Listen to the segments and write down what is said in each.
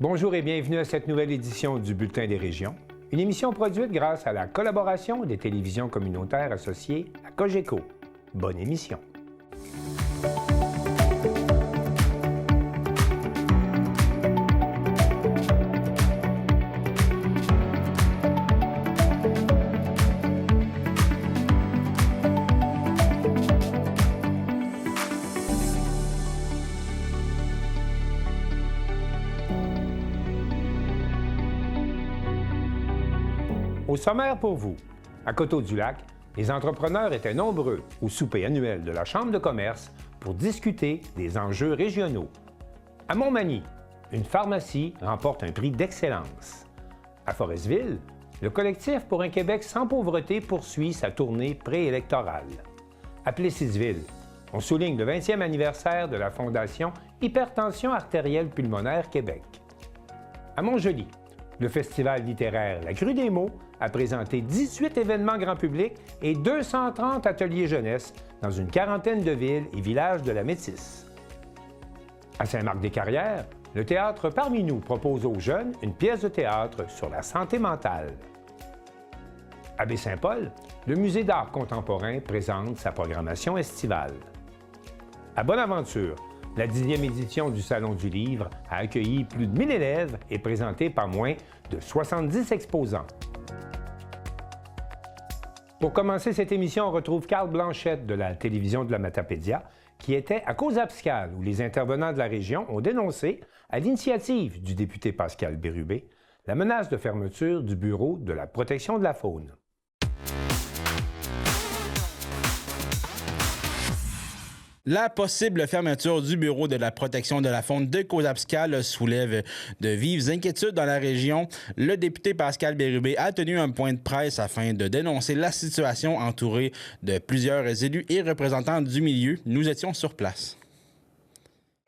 Bonjour et bienvenue à cette nouvelle édition du Bulletin des régions, une émission produite grâce à la collaboration des télévisions communautaires associées à Cogeco. Bonne émission. Au sommaire pour vous, à Coteau-du-Lac, les entrepreneurs étaient nombreux au souper annuel de la Chambre de commerce pour discuter des enjeux régionaux. À Montmagny, une pharmacie remporte un prix d'excellence. À Forestville, le collectif pour un Québec sans pauvreté poursuit sa tournée préélectorale. À Plessisville, on souligne le 20e anniversaire de la Fondation Hypertension artérielle pulmonaire Québec. À Montjoly, le festival littéraire La Grue des mots a présenté 18 événements grand public et 230 ateliers jeunesse dans une quarantaine de villes et villages de la Métisse. À Saint-Marc-des-Carrières, le théâtre Parmi nous propose aux jeunes une pièce de théâtre sur la santé mentale. À Baie-Saint-Paul, le Musée d'art contemporain présente sa programmation estivale. À Bonaventure, la 10e édition du Salon du livre a accueilli plus de 1000 élèves et présenté par moins de 70 exposants. Pour commencer cette émission, on retrouve Carl Blanchette de la télévision de la Matapédia, qui était à Cozaabscale, où les intervenants de la région ont dénoncé, à l'initiative du député Pascal Bérubé, la menace de fermeture du Bureau de la protection de la faune. La possible fermeture du Bureau de la protection de la faune de Cozaabscale soulève de vives inquiétudes dans la région. Le député Pascal Bérubé a tenu un point de presse afin de dénoncer la situation entourée de plusieurs élus et représentants du milieu. Nous étions sur place.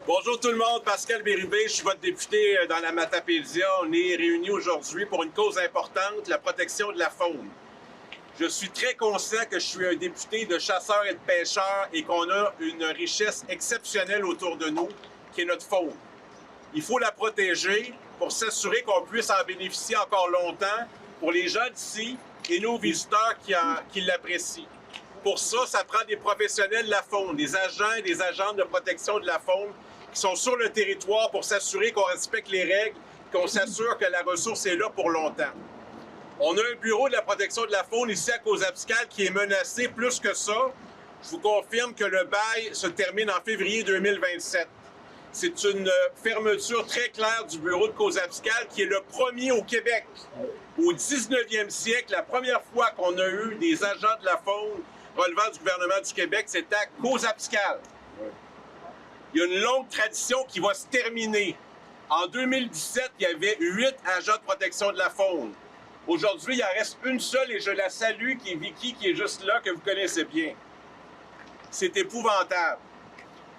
Bonjour tout le monde, Pascal Bérubé, je suis votre député dans la Matapédia. On est réunis aujourd'hui pour une cause importante, la protection de la faune. Je suis très conscient que je suis un député de chasseurs et de pêcheurs et qu'on a une richesse exceptionnelle autour de nous, qui est notre faune. Il faut la protéger pour s'assurer qu'on puisse en bénéficier encore longtemps pour les gens d'ici et nos visiteurs qui l'apprécient. Pour ça, ça prend des professionnels de la faune, des agents et des agentes de protection de la faune qui sont sur le territoire pour s'assurer qu'on respecte les règles, qu'on s'assure que la ressource est là pour longtemps. On a un bureau de la protection de la faune ici à Cozaabscale qui est menacé plus que ça. Je vous confirme que le bail se termine en février 2027. C'est une fermeture très claire du bureau de Cozaabscale qui est le premier au Québec. Au 19e siècle, la première fois qu'on a eu des agents de la faune relevant du gouvernement du Québec, c'était à Cozaabscale. Il y a une longue tradition qui va se terminer. En 2017, il y avait 8 agents de protection de la faune. Aujourd'hui, il en reste une seule et je la salue, qui est Vicky, qui est juste là, que vous connaissez bien. C'est épouvantable.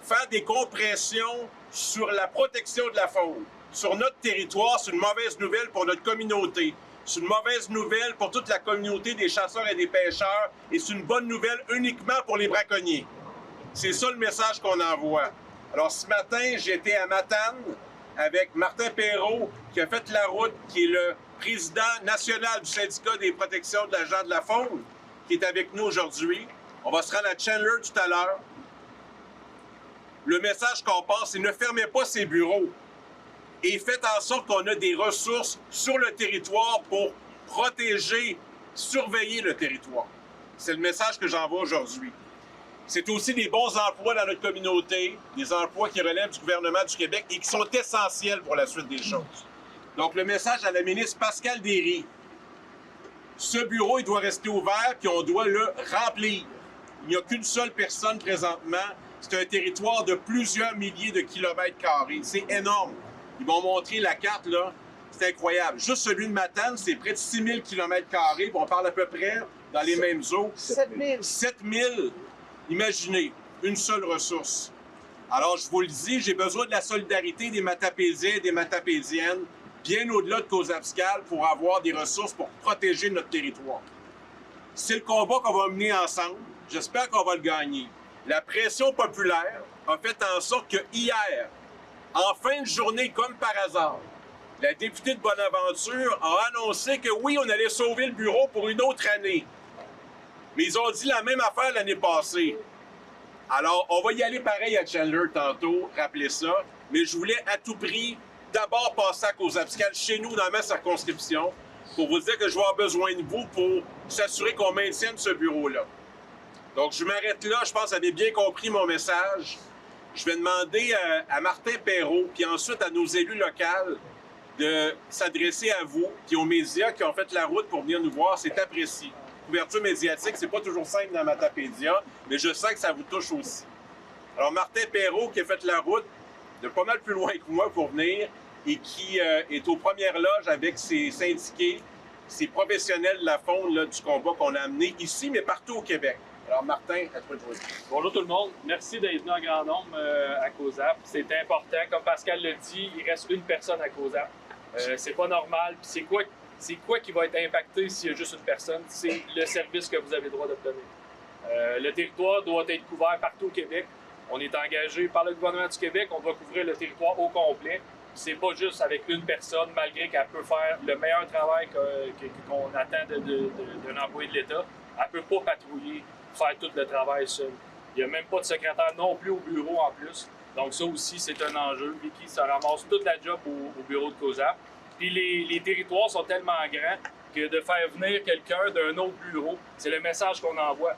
Faire des compressions sur la protection de la faune, sur notre territoire, c'est une mauvaise nouvelle pour notre communauté. C'est une mauvaise nouvelle pour toute la communauté des chasseurs et des pêcheurs et c'est une bonne nouvelle uniquement pour les braconniers. C'est ça le message qu'on envoie. Alors ce matin, j'étais à Matane avec Martin Perrault, qui a fait la route, qui est le président national du syndicat des protections de l'agent de la faune, qui est avec nous aujourd'hui. On va se rendre à Chandler tout à l'heure. Le message qu'on passe, c'est ne fermez pas ces bureaux et faites en sorte qu'on a des ressources sur le territoire pour protéger, surveiller le territoire. C'est le message que j'envoie aujourd'hui. C'est aussi des bons emplois dans notre communauté, des emplois qui relèvent du gouvernement du Québec et qui sont essentiels pour la suite des choses. Donc, le message à la ministre Pascale Derry, ce bureau, il doit rester ouvert, puis on doit le remplir. Il n'y a qu'une seule personne présentement. C'est un territoire de plusieurs milliers de kilomètres carrés. C'est énorme. Ils m'ont montré la carte, là. C'est incroyable. Juste celui de Matane, c'est près de 6000 kilomètres carrés. On parle à peu près dans les mêmes eaux. 7000. 7000. Imaginez, une seule ressource. Alors, je vous le dis, j'ai besoin de la solidarité des Matapédiens et des Matapédiennes, bien au-delà de Cozaabscale, pour avoir des ressources pour protéger notre territoire. C'est le combat qu'on va mener ensemble. J'espère qu'on va le gagner. La pression populaire a fait en sorte que hier, en fin de journée, comme par hasard, la députée de Bonaventure a annoncé que oui, on allait sauver le bureau pour une autre année. Mais ils ont dit la même affaire l'année passée. Alors, on va y aller pareil à Chandler tantôt, rappelez ça. Mais je voulais à tout prix d'abord passer à Cause-Abscal chez nous dans ma circonscription pour vous dire que je vais avoir besoin de vous pour s'assurer qu'on maintienne ce bureau-là. Donc, je m'arrête là. Je pense que vous avez bien compris mon message. Je vais demander à Martin Perrault, puis ensuite à nos élus locaux, de s'adresser à vous, puis aux médias qui ont fait la route pour venir nous voir. C'est apprécié. Couverture médiatique, c'est pas toujours simple dans Matapédia, mais je sens que ça vous touche aussi. Alors, Martin Perrault, qui a fait la route de pas mal plus loin que moi pour venir et qui est aux premières loges avec ses syndiqués, ses professionnels de la faune là, du combat qu'on a amené ici, mais partout au Québec. Alors, Martin, à toi de jouer. Bonjour tout le monde. Merci d'être venu en grand nombre à COSAP. C'est important. Comme Pascal l'a dit, il reste une personne à COSAP. C'est pas normal. Puis c'est quoi qui va être impacté s'il y a juste une personne? C'est le service que vous avez le droit d'obtenir. Le territoire doit être couvert partout au Québec. On est engagé par le gouvernement du Québec. On doit couvrir le territoire au complet. C'est pas juste avec une personne, malgré qu'elle peut faire le meilleur travail qu'on attend d'un employé de l'État. Elle peut pas patrouiller, faire tout le travail seul. Il n'y a même pas de secrétaire non plus au bureau en plus. Donc ça aussi, c'est un enjeu. Vicky, ça ramasse toute la job au bureau de COSAP. Puis les territoires sont tellement grands que de faire venir quelqu'un d'un autre bureau, c'est le message qu'on envoie.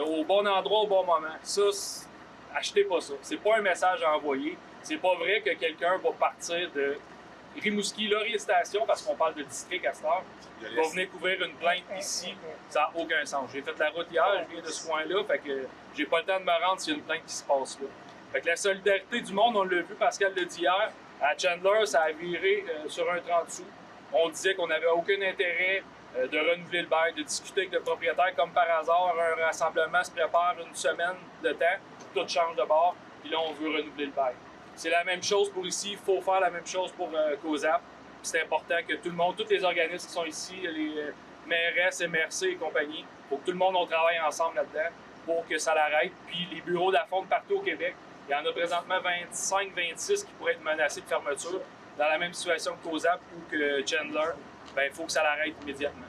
Au bon endroit, au bon moment. Ça, achetez pas ça. C'est pas un message à envoyer. C'est pas vrai que quelqu'un va partir de Rimouski, Laurier-Station, parce qu'on parle de district à cette heure, va venir couvrir une plainte ici. Ça n'a aucun sens. J'ai fait la route hier, je viens de ce coin-là, fait que j'ai pas le temps de me rendre s'il y a une plainte qui se passe là. Fait que la solidarité du monde, on l'a vu, Pascal l'a dit hier, à Chandler, ça a viré sur un 30 sous. On disait qu'on n'avait aucun intérêt de renouveler le bail, de discuter avec le propriétaire. Comme par hasard, un rassemblement se prépare une semaine de temps, tout change de bord, puis là, on veut renouveler le bail. C'est la même chose pour ici, il faut faire la même chose pour COSAP. C'est important que tout le monde, tous les organismes qui sont ici, les MRS, MRC et compagnie, il faut que tout le monde on travaille ensemble là-dedans pour que ça l'arrête. Puis les bureaux de la Fonde partout au Québec, il y en a présentement 25-26 qui pourraient être menacés de fermeture. Dans la même situation que COSAP ou que Chandler, ben, il faut que ça l'arrête immédiatement.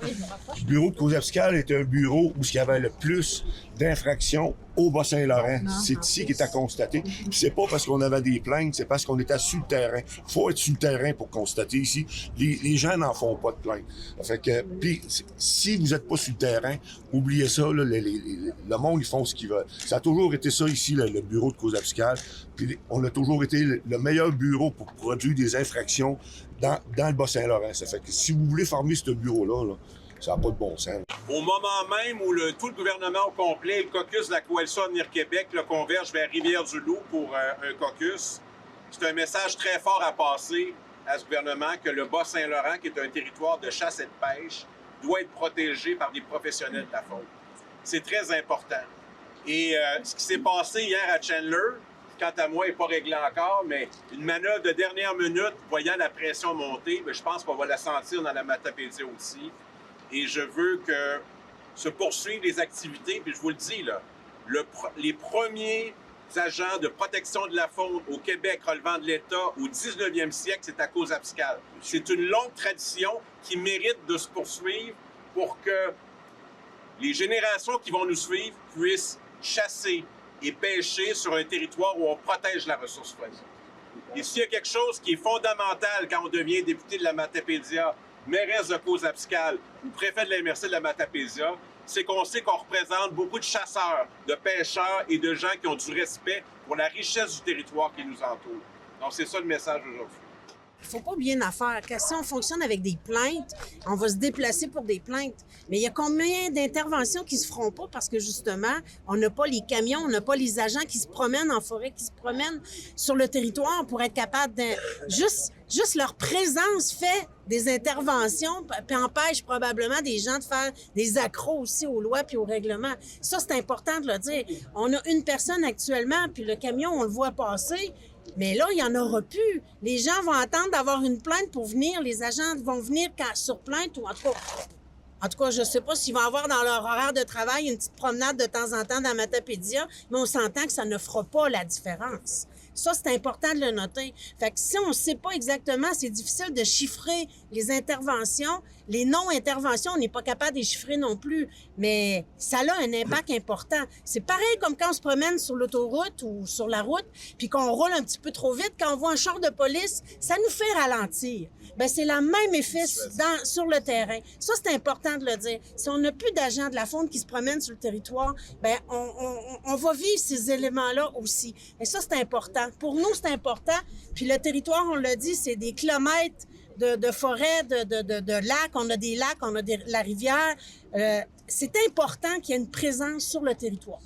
Le bureau de Cause-Abscal est un bureau où il y avait le plus d'infractions au Bas-Saint-Laurent. C'est ici qui est à constater. Puis c'est pas parce qu'on avait des plaintes, c'est parce qu'on était sur le terrain. Faut être sur le terrain pour constater ici. Les gens n'en font pas de plaintes. Fait que, puis si vous n'êtes pas sur le terrain, oubliez ça, là, le monde, ils font ce qu'ils veulent. Ça a toujours été ça ici, le bureau de Cause-Abscal. Puis on a toujours été le meilleur bureau pour produire des infractions dans le Bas-Saint-Laurent. Ça fait que si vous voulez fermer ce bureau-là, là, ça n'a pas de bon sens. Au moment même où tout le gouvernement au complet, le caucus de la Coalition Avenir Québec, converge vers Rivière-du-Loup pour un caucus, c'est un message très fort à passer à ce gouvernement que le Bas-Saint-Laurent, qui est un territoire de chasse et de pêche, doit être protégé par des professionnels de la faune. C'est très important. Et ce qui s'est passé hier à Chandler, quant à moi, n'est pas réglé encore, mais une manœuvre de dernière minute, voyant la pression monter, mais je pense qu'on va la sentir dans la Matapédia aussi. Et je veux que se poursuivent les activités, puis je vous le dis, là, les premiers agents de protection de la faune au Québec relevant de l'État au 19e siècle, c'est à Cause-Abscal. C'est une longue tradition qui mérite de se poursuivre pour que les générations qui vont nous suivre puissent chasser et pêcher sur un territoire où on protège la ressource fourragère. Et s'il y a quelque chose qui est fondamental quand on devient député de la Matapédia, mairesse de Cause-Abscal ou préfet de la MRC de la Matapédia, c'est qu'on sait qu'on représente beaucoup de chasseurs, de pêcheurs et de gens qui ont du respect pour la richesse du territoire qui nous entoure. Donc, c'est ça le message aujourd'hui. Il ne faut pas bien faire. Si on fonctionne avec des plaintes, on va se déplacer pour des plaintes. Mais il y a combien d'interventions qui se feront pas parce que, justement, on n'a pas les camions, on n'a pas les agents qui se promènent en forêt, qui se promènent sur le territoire pour être capable de... Juste leur présence fait des interventions puis empêche probablement des gens de faire des accros aussi aux lois puis aux règlements. Ça, c'est important de le dire. On a une personne actuellement, puis le camion, on le voit passer. Mais là, il n'y en aura plus. Les gens vont attendre d'avoir une plainte pour venir. Les agents vont venir sur plainte ou en tout cas, je ne sais pas s'ils vont avoir dans leur horaire de travail une petite promenade de temps en temps dans Matapédia, mais on s'entend que ça ne fera pas la différence. Ça, c'est important de le noter. Fait que si on ne sait pas exactement, c'est difficile de chiffrer les interventions. Les non-interventions, on n'est pas capable de les chiffrer non plus. Mais ça a un impact important. C'est pareil comme quand on se promène sur l'autoroute ou sur la route, puis qu'on roule un petit peu trop vite. Quand on voit un char de police, ça nous fait ralentir. Bien, c'est le même effet sur le terrain. Ça, c'est important de le dire. Si on n'a plus d'agents de la faune qui se promènent sur le territoire, bien, on va vivre ces éléments-là aussi. Et ça, c'est important. Pour nous, c'est important. Puis le territoire, on l'a dit, c'est des kilomètres de forêt, de lacs. On a des lacs, on a la rivière. C'est important qu'il y ait une présence sur le territoire.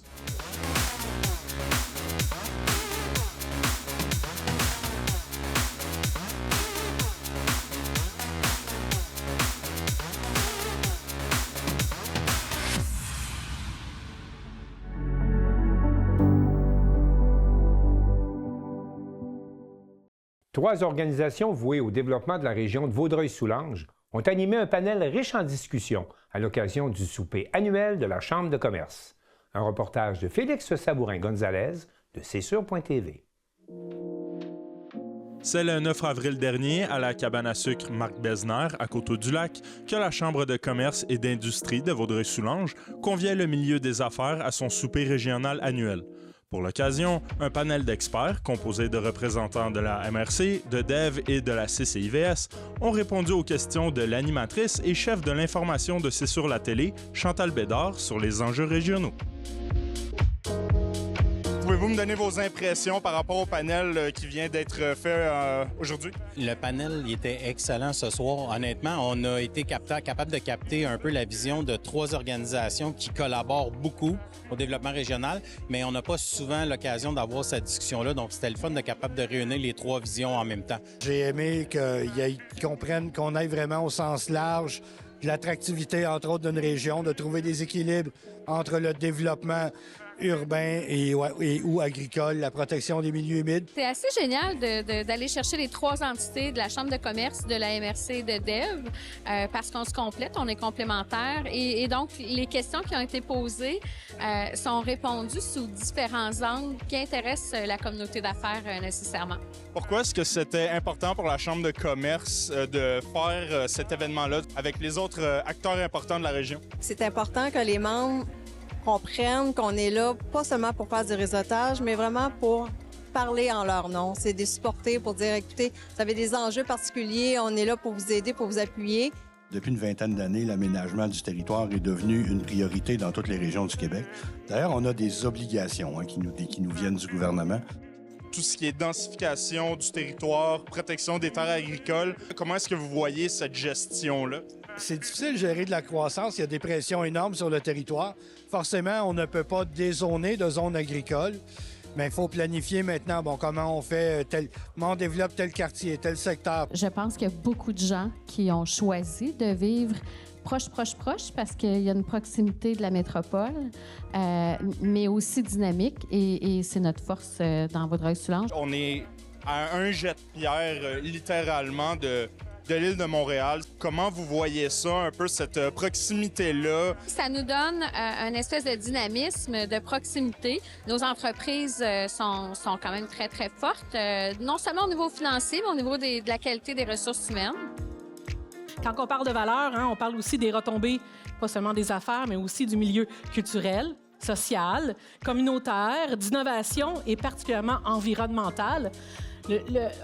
Trois organisations vouées au développement de la région de Vaudreuil-Soulanges ont animé un panel riche en discussions à l'occasion du souper annuel de la Chambre de commerce. Un reportage de Félix Sabourin-Gonzalez de CSur.tv. C'est le 9 avril dernier, à la cabane à sucre Marc Besner, à Coteau-du-Lac, que la Chambre de commerce et d'industrie de Vaudreuil-Soulanges conviait le milieu des affaires à son souper régional annuel. Pour l'occasion, un panel d'experts composé de représentants de la MRC, de DEV et de la CCIVS ont répondu aux questions de l'animatrice et chef de l'information de C'est sur la télé, Chantal Bédard, sur les enjeux régionaux. Pouvez-vous me donner vos impressions par rapport au panel qui vient d'être fait aujourd'hui? Le panel il était excellent ce soir. Honnêtement, on a été capable de capter un peu la vision de trois organisations qui collaborent beaucoup au développement régional, mais on n'a pas souvent l'occasion d'avoir cette discussion-là. Donc, c'était le fun de capable de réunir les trois visions en même temps. J'ai aimé qu'ils comprennent qu'on aille vraiment au sens large de l'attractivité, entre autres, d'une région, de trouver des équilibres entre le développement urbain ou agricole, la protection des milieux humides. C'est assez génial d'aller chercher les trois entités de la Chambre de commerce, de la MRC et de DEV parce qu'on se complète, on est complémentaires et donc les questions qui ont été posées sont répondues sous différents angles qui intéressent la communauté d'affaires nécessairement. Pourquoi est-ce que c'était important pour la Chambre de commerce de faire cet événement-là avec les autres acteurs importants de la région? C'est important que les membres comprennent qu'on est là pas seulement pour faire du réseautage, mais vraiment pour parler en leur nom. C'est de supporter pour dire, écoutez, vous avez des enjeux particuliers, on est là pour vous aider, pour vous appuyer. Depuis une vingtaine d'années, l'aménagement du territoire est devenu une priorité dans toutes les régions du Québec. D'ailleurs, on a des obligations qui nous viennent du gouvernement. Tout ce qui est densification du territoire, protection des terres agricoles, comment est-ce que vous voyez cette gestion-là? C'est difficile de gérer de la croissance. Il y a des pressions énormes sur le territoire. Forcément, on ne peut pas dézoner de zones agricoles, mais il faut planifier maintenant, comment on fait comment on développe tel quartier, tel secteur. Je pense qu'il y a beaucoup de gens qui ont choisi de vivre proche, parce qu'il y a une proximité de la métropole, mais aussi dynamique, et c'est notre force dans Vaudreuil-Soulanges. On est à un jet de pierre, littéralement, de l'île de Montréal. Comment vous voyez ça, un peu cette proximité-là? Ça nous donne un espèce de dynamisme, de proximité. Nos entreprises sont quand même très, très fortes, non seulement au niveau financier, mais au niveau de la qualité des ressources humaines. Quand on parle de valeurs, on parle aussi des retombées, pas seulement des affaires, mais aussi du milieu culturel, social, communautaire, d'innovation et particulièrement environnemental.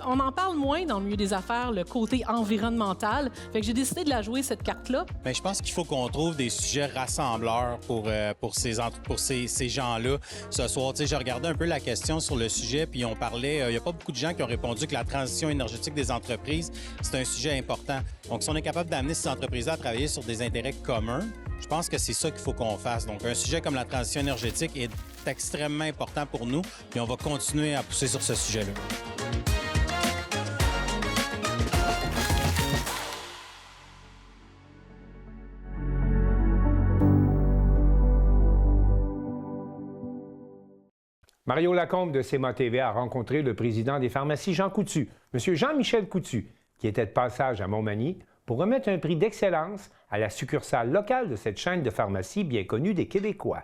On en parle moins dans le milieu des affaires, le côté environnemental. Fait que j'ai décidé de la jouer, cette carte-là. Bien, je pense qu'il faut qu'on trouve des sujets rassembleurs pour ces gens-là. Ce soir, j'ai regardé un peu la question sur le sujet, puis on parlait... Il n'y a pas beaucoup de gens qui ont répondu que la transition énergétique des entreprises, c'est un sujet important. Donc, si on est capable d'amener ces entreprises-là à travailler sur des intérêts communs, je pense que c'est ça qu'il faut qu'on fasse. Donc, un sujet comme la transition énergétique est extrêmement important pour nous, puis on va continuer à pousser sur ce sujet-là. Mario Lacombe de CMA TV a rencontré le président des pharmacies, Jean Coutu, M. Jean-Michel Coutu, qui était de passage à Montmagny pour remettre un prix d'excellence à la succursale locale de cette chaîne de pharmacies bien connue des Québécois.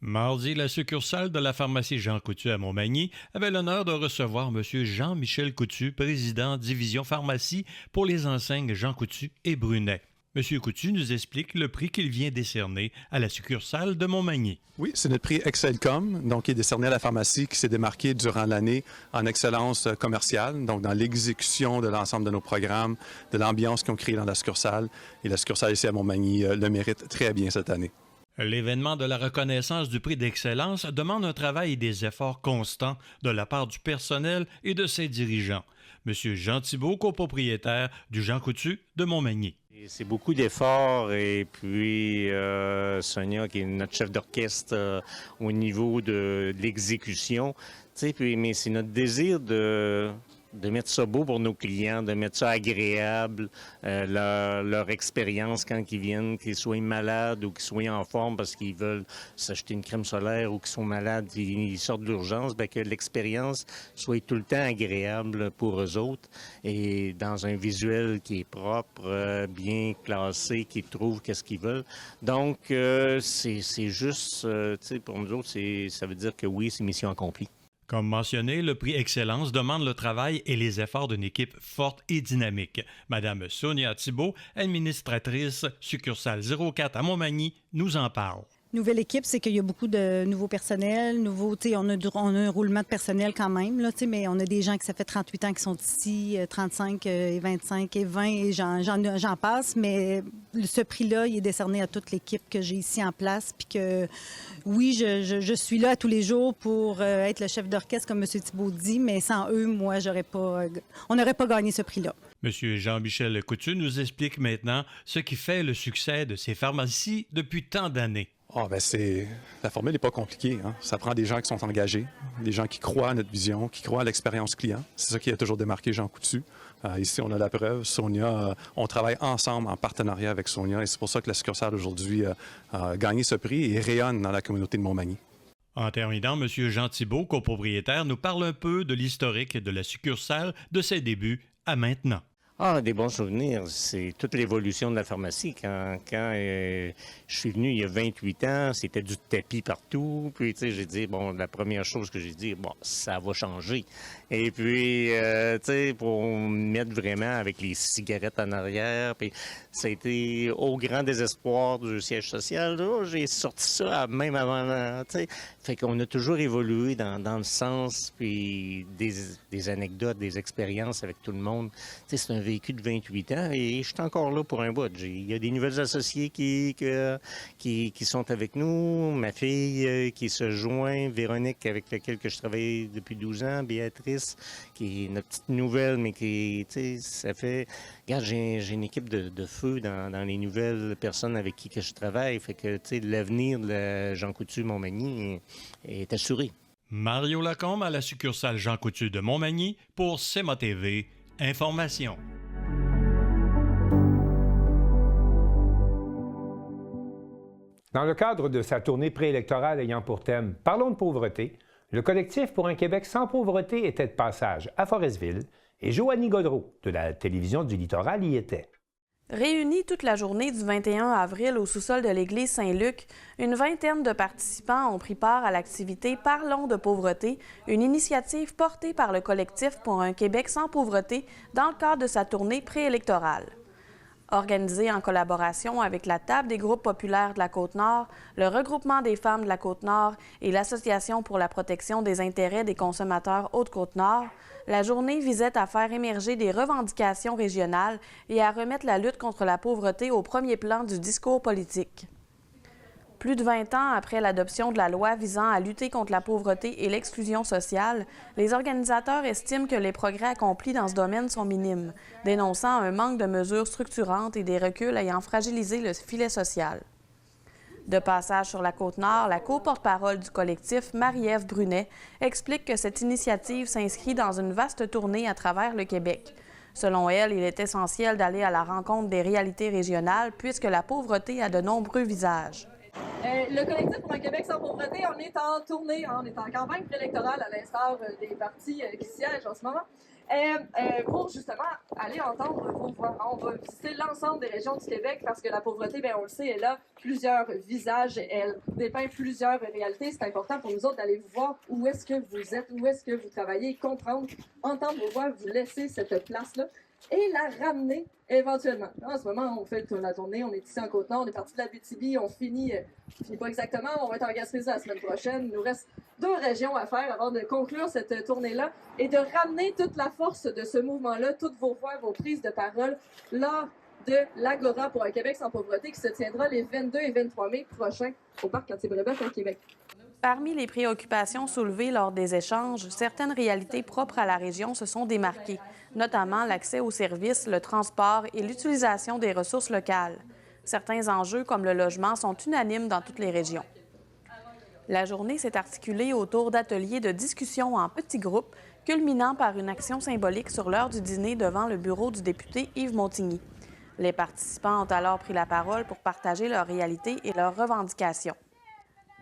Mardi, la succursale de la pharmacie Jean Coutu à Montmagny avait l'honneur de recevoir M. Jean-Michel Coutu, président division pharmacie pour les enseignes Jean Coutu et Brunet. M. Coutu nous explique le prix qu'il vient décerner à la succursale de Montmagny. Oui, c'est notre prix Excelcom, donc qui est décerné à la pharmacie qui s'est démarquée durant l'année en excellence commerciale, donc dans l'exécution de l'ensemble de nos programmes, de l'ambiance qu'ils ont créée dans la succursale. Et la succursale ici à Montmagny le mérite très bien cette année. L'événement de la reconnaissance du prix d'excellence demande un travail et des efforts constants de la part du personnel et de ses dirigeants. M. Jean Thibault, copropriétaire du Jean Coutu de Montmagny. C'est beaucoup d'efforts et puis Sonia, qui est notre chef d'orchestre au niveau de l'exécution, mais c'est notre désir de mettre ça beau pour nos clients, de mettre ça agréable, leur expérience quand ils viennent, qu'ils soient malades ou qu'ils soient en forme parce qu'ils veulent s'acheter une crème solaire ou qu'ils sont malades, ils sortent de l'urgence, que l'expérience soit tout le temps agréable pour eux autres et dans un visuel qui est propre, bien classé, qu'ils trouvent qu'est-ce qu'ils veulent. Donc, c'est juste, pour nous autres, ça veut dire que oui, c'est mission accomplie. Comme mentionné, le prix Excellence demande le travail et les efforts d'une équipe forte et dynamique. Madame Sonia Thibault, administratrice succursale 04 à Montmagny, nous en parle. Nouvelle équipe, c'est qu'il y a beaucoup de nouveaux personnels, on a un roulement de personnel quand même, là, mais on a des gens qui ça fait 38 ans qui sont ici, 35 et 25 et 20 et j'en passe, mais ce prix-là, il est décerné à toute l'équipe que j'ai ici en place, puis que oui, je suis là tous les jours pour être le chef d'orchestre, comme M. Thibault dit, mais sans eux, moi, on n'aurait pas gagné ce prix-là. M. Jean-Michel Coutu nous explique maintenant ce qui fait le succès de ces pharmacies depuis tant d'années. La formule n'est pas compliquée. Hein? Ça prend des gens qui sont engagés, des gens qui croient à notre vision, qui croient à l'expérience client. C'est ça qui a toujours démarqué Jean Coutu. Ici, on a la preuve. Sonia, on travaille ensemble en partenariat avec Sonia et c'est pour ça que la succursale aujourd'hui a gagné ce prix et rayonne dans la communauté de Montmagny. En terminant, M. Jean Thibault, copropriétaire, nous parle un peu de l'historique de la succursale de ses débuts à maintenant. Des bons souvenirs. C'est toute l'évolution de la pharmacie. Quand je suis venu il y a 28 ans, c'était du tapis partout. Puis, j'ai dit, la première chose que j'ai dit, ça va changer. Et puis, pour mettre vraiment avec les cigarettes en arrière, puis ça a été au grand désespoir du siège social. Là, j'ai sorti ça même avant, Fait qu'on a toujours évolué dans le sens, puis des anecdotes, des expériences avec tout le monde. C'est un vécu de 28 ans et je suis encore là pour un bout. Il y a des nouvelles associées qui sont avec nous. Ma fille qui se joint, Véronique, avec laquelle je travaille depuis 12 ans, Béatrice, qui est notre petite nouvelle, mais qui, ça fait... Regarde, j'ai une équipe de feu dans les nouvelles personnes avec qui je travaille. Fait que, l'avenir de Jean Coutu Montmagny est assuré. Mario Lacombe à la succursale Jean Coutu de Montmagny pour CMA TV Information. Dans le cadre de sa tournée préélectorale ayant pour thème « Parlons de pauvreté », le collectif pour un Québec sans pauvreté était de passage à Forestville et Joanie Godreau de la télévision du Littoral y était. Réunis toute la journée du 21 avril au sous-sol de l'église Saint-Luc, une vingtaine de participants ont pris part à l'activité Parlons de pauvreté, une initiative portée par le collectif pour un Québec sans pauvreté dans le cadre de sa tournée préélectorale. Organisée en collaboration avec la Table des groupes populaires de la Côte-Nord, le Regroupement des femmes de la Côte-Nord et l'Association pour la protection des intérêts des consommateurs Haute-Côte-Nord, la journée visait à faire émerger des revendications régionales et à remettre la lutte contre la pauvreté au premier plan du discours politique. Plus de 20 ans après l'adoption de la loi visant à lutter contre la pauvreté et l'exclusion sociale, les organisateurs estiment que les progrès accomplis dans ce domaine sont minimes, dénonçant un manque de mesures structurantes et des reculs ayant fragilisé le filet social. De passage sur la Côte-Nord, la co-porte-parole du collectif, Marie-Ève Brunet, explique que cette initiative s'inscrit dans une vaste tournée à travers le Québec. Selon elle, il est essentiel d'aller à la rencontre des réalités régionales puisque la pauvreté a de nombreux visages. Le collectif pour un Québec sans pauvreté, on est en tournée, on est en campagne préélectorale à l'instar des partis qui siègent en ce moment. pour justement aller entendre vos voix. On va visiter l'ensemble des régions du Québec parce que la pauvreté, bien, on le sait, elle a plusieurs visages, elle dépeint plusieurs réalités. C'est important pour nous autres d'aller vous voir où est-ce que vous êtes, où est-ce que vous travaillez, comprendre, entendre vos voix, vous laisser cette place-là et la ramener éventuellement. En ce moment, on fait la tournée, on est ici en Côte-Nord, on est parti de la BTB, on finit pas exactement, on va être en Gaspésie la semaine prochaine. Il nous reste 2 régions à faire avant de conclure cette tournée-là et de ramener toute la force de ce mouvement-là, toutes vos voix, vos prises de parole lors de l'Agora pour un Québec sans pauvreté qui se tiendra les 22 et 23 mai prochains au Parc Cartier-Brébeuf à Québec. Parmi les préoccupations soulevées lors des échanges, certaines réalités propres à la région se sont démarquées, notamment l'accès aux services, le transport et l'utilisation des ressources locales. Certains enjeux, comme le logement, sont unanimes dans toutes les régions. La journée s'est articulée autour d'ateliers de discussion en petits groupes, culminant par une action symbolique sur l'heure du dîner devant le bureau du député Yves Montigny. Les participants ont alors pris la parole pour partager leurs réalités et leurs revendications.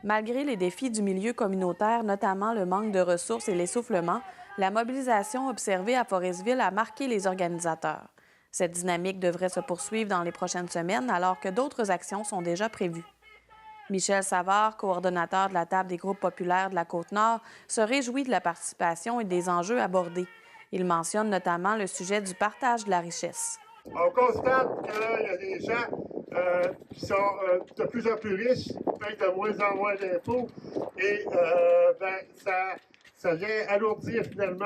Malgré les défis du milieu communautaire, notamment le manque de ressources et l'essoufflement, la mobilisation observée à Forestville a marqué les organisateurs. Cette dynamique devrait se poursuivre dans les prochaines semaines alors que d'autres actions sont déjà prévues. Michel Savard, coordonnateur de la Table des groupes populaires de la Côte-Nord, se réjouit de la participation et des enjeux abordés. Il mentionne notamment le sujet du partage de la richesse. On constate qu'il y a des gens qui sont de plus en plus riches, payent de moins en moins d'impôts, et ça vient alourdir finalement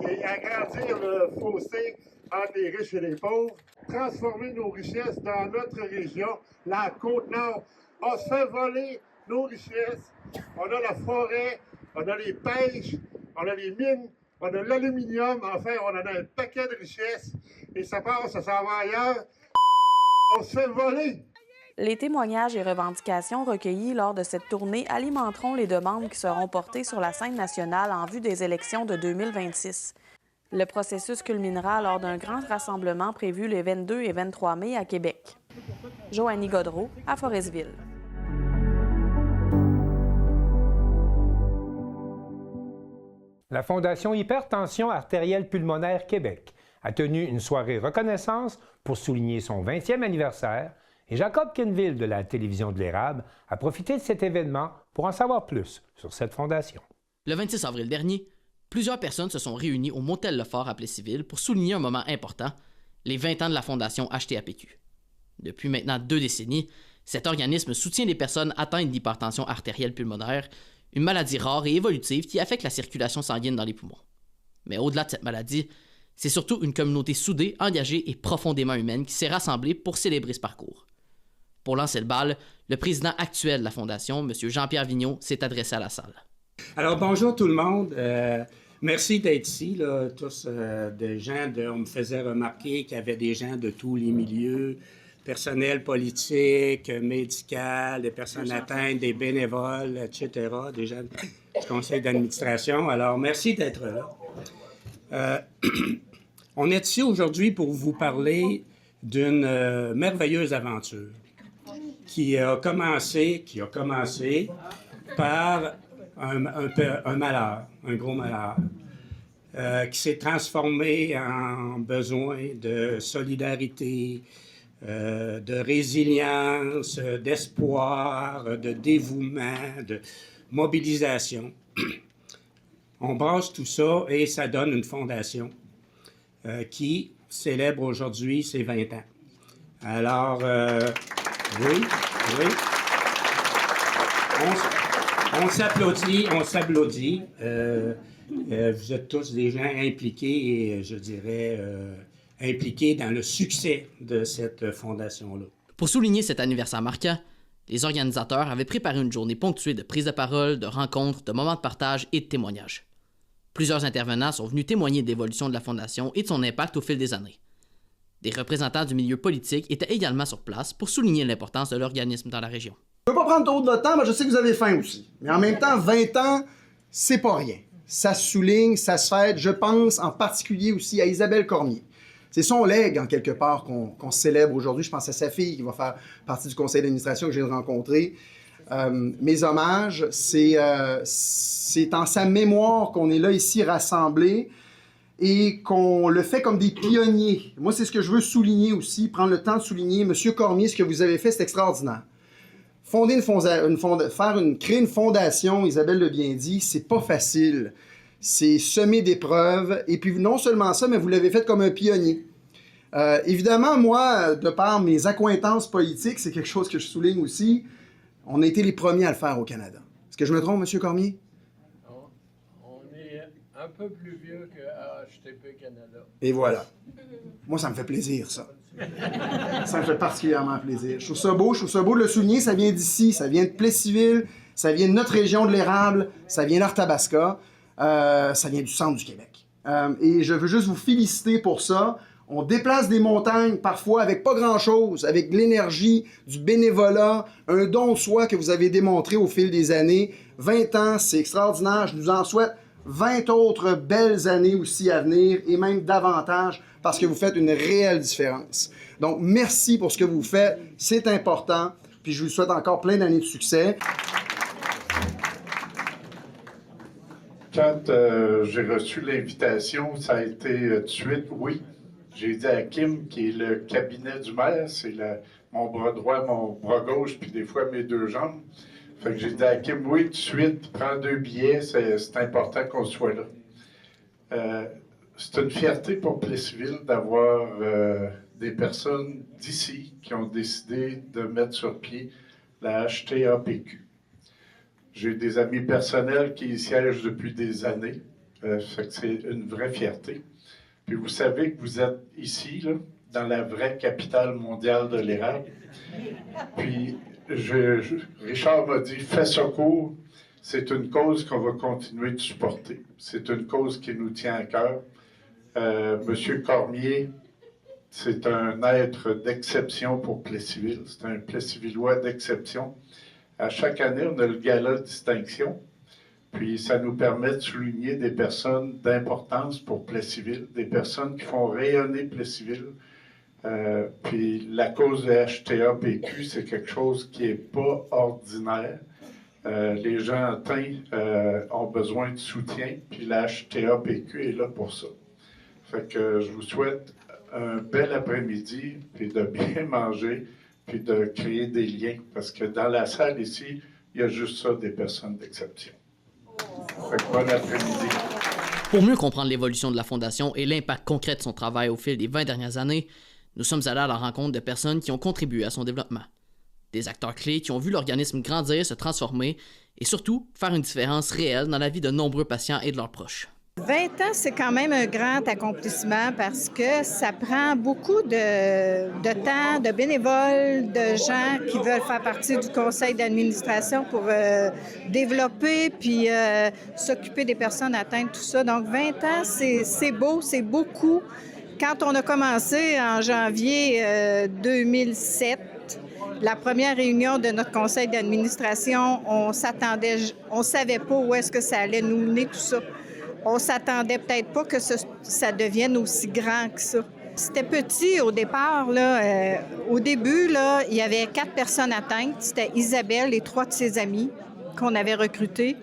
et agrandir le fossé entre les riches et les pauvres. Transformer nos richesses dans notre région, la Côte-Nord. On se fait voler nos richesses. On a la forêt, on a les pêches, on a les mines, on a l'aluminium. Enfin, on en a un paquet de richesses. Et ça passe, ça s'en va ailleurs. On se fait voler. Les témoignages et revendications recueillis lors de cette tournée alimenteront les demandes qui seront portées sur la scène nationale en vue des élections de 2026. Le processus culminera lors d'un grand rassemblement prévu les 22 et 23 mai à Québec. Joannie Godreau, à Forestville. La Fondation Hypertension artérielle pulmonaire Québec a tenu une soirée reconnaissance pour souligner son 20e anniversaire et Jacob Kenville de la télévision de l'Érable a profité de cet événement pour en savoir plus sur cette fondation. Le 26 avril dernier, plusieurs personnes se sont réunies au Motel Lefort à Plessisville pour souligner un moment important, les 20 ans de la fondation HTAPQ. Depuis maintenant 2 décennies, cet organisme soutient les personnes atteintes d'hypertension artérielle pulmonaire, une maladie rare et évolutive qui affecte la circulation sanguine dans les poumons. Mais au-delà de cette maladie, c'est surtout une communauté soudée, engagée et profondément humaine qui s'est rassemblée pour célébrer ce parcours. Pour lancer le bal, le président actuel de la Fondation, M. Jean-Pierre Vigneault, s'est adressé à la salle. Alors, bonjour tout le monde. Merci d'être ici, là, tous des gens. On me faisait remarquer qu'il y avait des gens de tous les milieux, personnel politique, médical, des personnes atteintes, des bénévoles, etc., des gens du conseil d'administration. Alors, merci d'être là. On est ici aujourd'hui pour vous parler d'une merveilleuse aventure qui a commencé par un malheur, un gros malheur, qui s'est transformé en besoin de solidarité, de résilience, d'espoir, de dévouement, de mobilisation. On brasse tout ça et ça donne une fondation qui célèbre aujourd'hui ses 20 ans. Alors, oui. On s'applaudit. Vous êtes tous des gens impliqués et, je dirais, impliqués dans le succès de cette fondation-là. Pour souligner cet anniversaire marquant, les organisateurs avaient préparé une journée ponctuée de prises de parole, de rencontres, de moments de partage et de témoignages. Plusieurs intervenants sont venus témoigner de l'évolution de la Fondation et de son impact au fil des années. Des représentants du milieu politique étaient également sur place pour souligner l'importance de l'organisme dans la région. Je ne veux pas prendre trop de votre temps, mais je sais que vous avez faim aussi. Mais en même temps, 20 ans, c'est pas rien. Ça se souligne, ça se fête. Je pense en particulier aussi à Isabelle Cormier. C'est son legs, en quelque part, qu'on célèbre aujourd'hui. Je pense à sa fille qui va faire partie du conseil d'administration que je viens de rencontrer. Mes hommages, c'est en sa mémoire qu'on est là ici rassemblés. et qu'on le fait comme des pionniers. Moi, c'est ce que je veux souligner aussi, prendre le temps de souligner. Monsieur Cormier, ce que vous avez fait, c'est extraordinaire. Créer une fondation, Isabelle l'a bien dit, c'est pas facile. C'est semé d'épreuves. Et puis non seulement ça, mais vous l'avez fait comme un pionnier. Évidemment, moi, de par mes accointances politiques, c'est quelque chose que je souligne aussi, on a été les premiers à le faire au Canada. Est-ce que je me trompe, Monsieur Cormier? On est un peu plus vieux que HTP Canada. Et voilà. Moi, ça me fait plaisir, ça. Ça me fait particulièrement plaisir. Je trouve ça beau de le souligner. Ça vient d'ici, ça vient de Plessisville, ça vient de notre région de l'Érable, ça vient d'Arthabasca, ça vient du centre du Québec. Et je veux juste vous féliciter pour ça. On déplace des montagnes, parfois avec pas grand-chose, avec de l'énergie, du bénévolat, un don de soi que vous avez démontré au fil des années. 20 ans, c'est extraordinaire. Je nous en souhaite 20 autres belles années aussi à venir, et même davantage, parce que vous faites une réelle différence. Donc, merci pour ce que vous faites. C'est important. Puis je vous souhaite encore plein d'années de succès. Quand j'ai reçu l'invitation, ça a été tout de suite oui. J'ai dit à Kim, qui est le cabinet du maire, c'est mon bras droit, mon bras gauche, puis des fois mes deux jambes. Fait que j'ai dit à Kim, oui, tout de suite, prends 2 billets, c'est important qu'on soit là. C'est une fierté pour Plessisville d'avoir des personnes d'ici qui ont décidé de mettre sur pied la HTAPQ. J'ai des amis personnels qui y siègent depuis des années. Fait que c'est une vraie fierté. Puis vous savez que vous êtes ici, là, dans la vraie capitale mondiale de l'érable. Puis Richard m'a dit, fais secours, c'est une cause qu'on va continuer de supporter. C'est une cause qui nous tient à cœur. Monsieur Cormier, c'est un être d'exception pour Plessisville. C'est un Plessisvillois d'exception. À chaque année, on a le gala de distinction. Puis ça nous permet de souligner des personnes d'importance pour Plessisville, des personnes qui font rayonner Plessisville. Puis la cause de HTAPQ, c'est quelque chose qui n'est pas ordinaire. Les gens atteints ont besoin de soutien, puis la HTAPQ est là pour ça. Fait que je vous souhaite un bel après-midi, puis de bien manger, puis de créer des liens, parce que dans la salle ici, il y a juste ça, des personnes d'exception. Fait que bon après-midi. Pour mieux comprendre l'évolution de la Fondation et l'impact concret de son travail au fil des 20 dernières années, nous sommes allés à la rencontre de personnes qui ont contribué à son développement. Des acteurs clés qui ont vu l'organisme grandir, se transformer et surtout faire une différence réelle dans la vie de nombreux patients et de leurs proches. 20 ans, c'est quand même un grand accomplissement parce que ça prend beaucoup de temps, de bénévoles, de gens qui veulent faire partie du conseil d'administration pour développer puis s'occuper des personnes atteintes, tout ça. Donc 20 ans, c'est beau, c'est beaucoup. Quand on a commencé en janvier 2007, la première réunion de notre conseil d'administration, on savait pas où est-ce que ça allait nous mener, tout ça. On s'attendait peut-être pas que ça devienne aussi grand que ça. C'était petit au départ, là. Au début, là, il y avait 4 personnes atteintes. C'était Isabelle et 3 de ses amis qu'on avait recrutés.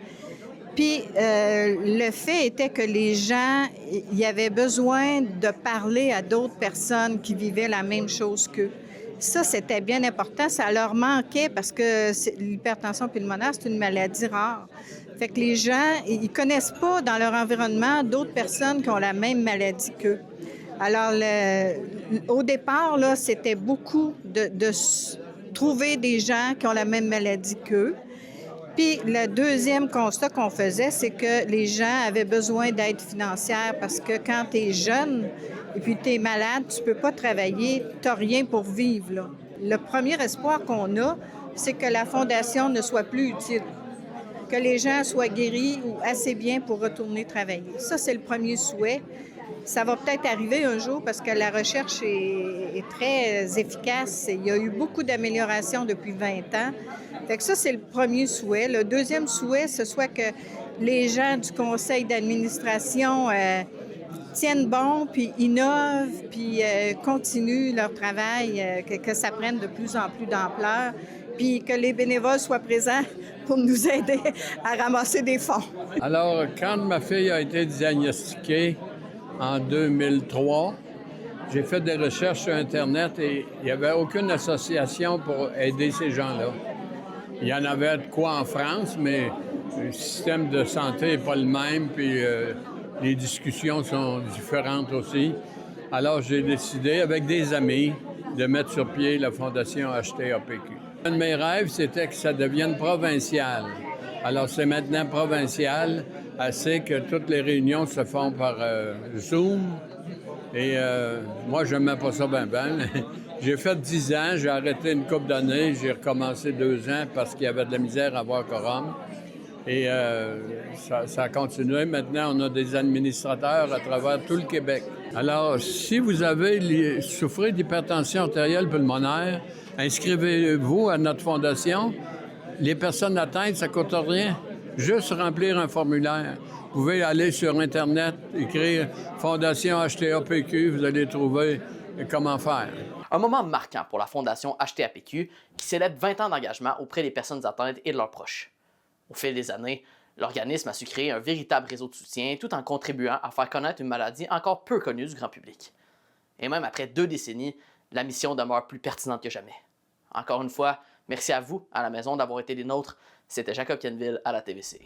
Puis le fait était que les gens, ils avaient besoin de parler à d'autres personnes qui vivaient la même chose qu'eux. Ça, c'était bien important. Ça leur manquait parce que l'hypertension pulmonaire, c'est une maladie rare. Fait que les gens, ils connaissent pas dans leur environnement d'autres personnes qui ont la même maladie qu'eux. Alors, au départ, là, c'était beaucoup de trouver des gens qui ont la même maladie qu'eux. Puis, le deuxième constat qu'on faisait, c'est que les gens avaient besoin d'aide financière parce que quand tu es jeune et puis tu es malade, tu peux pas travailler, tu n'as rien pour vivre, là. Le premier espoir qu'on a, c'est que la Fondation ne soit plus utile, que les gens soient guéris ou assez bien pour retourner travailler. Ça, c'est le premier souhait. Ça va peut-être arriver un jour parce que la recherche est très efficace. Il y a eu beaucoup d'améliorations depuis 20 ans. Fait que ça, c'est le premier souhait. Le deuxième souhait, ce soit que les gens du conseil d'administration tiennent bon, puis innovent, puis continuent leur travail, que ça prenne de plus en plus d'ampleur, puis que les bénévoles soient présents pour nous aider à ramasser des fonds. Alors, quand ma fille a été diagnostiquée, en 2003. J'ai fait des recherches sur Internet et il n'y avait aucune association pour aider ces gens-là. Il y en avait de quoi en France, mais le système de santé n'est pas le même, puis les discussions sont différentes aussi. Alors, j'ai décidé, avec des amis, de mettre sur pied la Fondation HTAPQ. Un de mes rêves, c'était que ça devienne provincial. Alors, c'est maintenant provincial, assez que toutes les réunions se font par Zoom. Et moi, je n'aimais pas ça bien. J'ai fait 10 ans, j'ai arrêté une couple d'années, j'ai recommencé 2 ans parce qu'il y avait de la misère à avoir quorum. Et ça a continué. Maintenant, on a des administrateurs à travers tout le Québec. Alors, si vous souffrez d'hypertension artérielle pulmonaire, inscrivez-vous à notre fondation. Les personnes atteintes, ça ne coûte rien. Juste remplir un formulaire. Vous pouvez aller sur Internet, écrire Fondation HTAPQ, vous allez trouver comment faire. Un moment marquant pour la Fondation HTAPQ qui célèbre 20 ans d'engagement auprès des personnes atteintes et de leurs proches. Au fil des années, l'organisme a su créer un véritable réseau de soutien tout en contribuant à faire connaître une maladie encore peu connue du grand public. Et même après 2 décennies, la mission demeure plus pertinente que jamais. Encore une fois, merci à vous, à la maison, d'avoir été des nôtres. C'était Jacob Kenville à la TVC.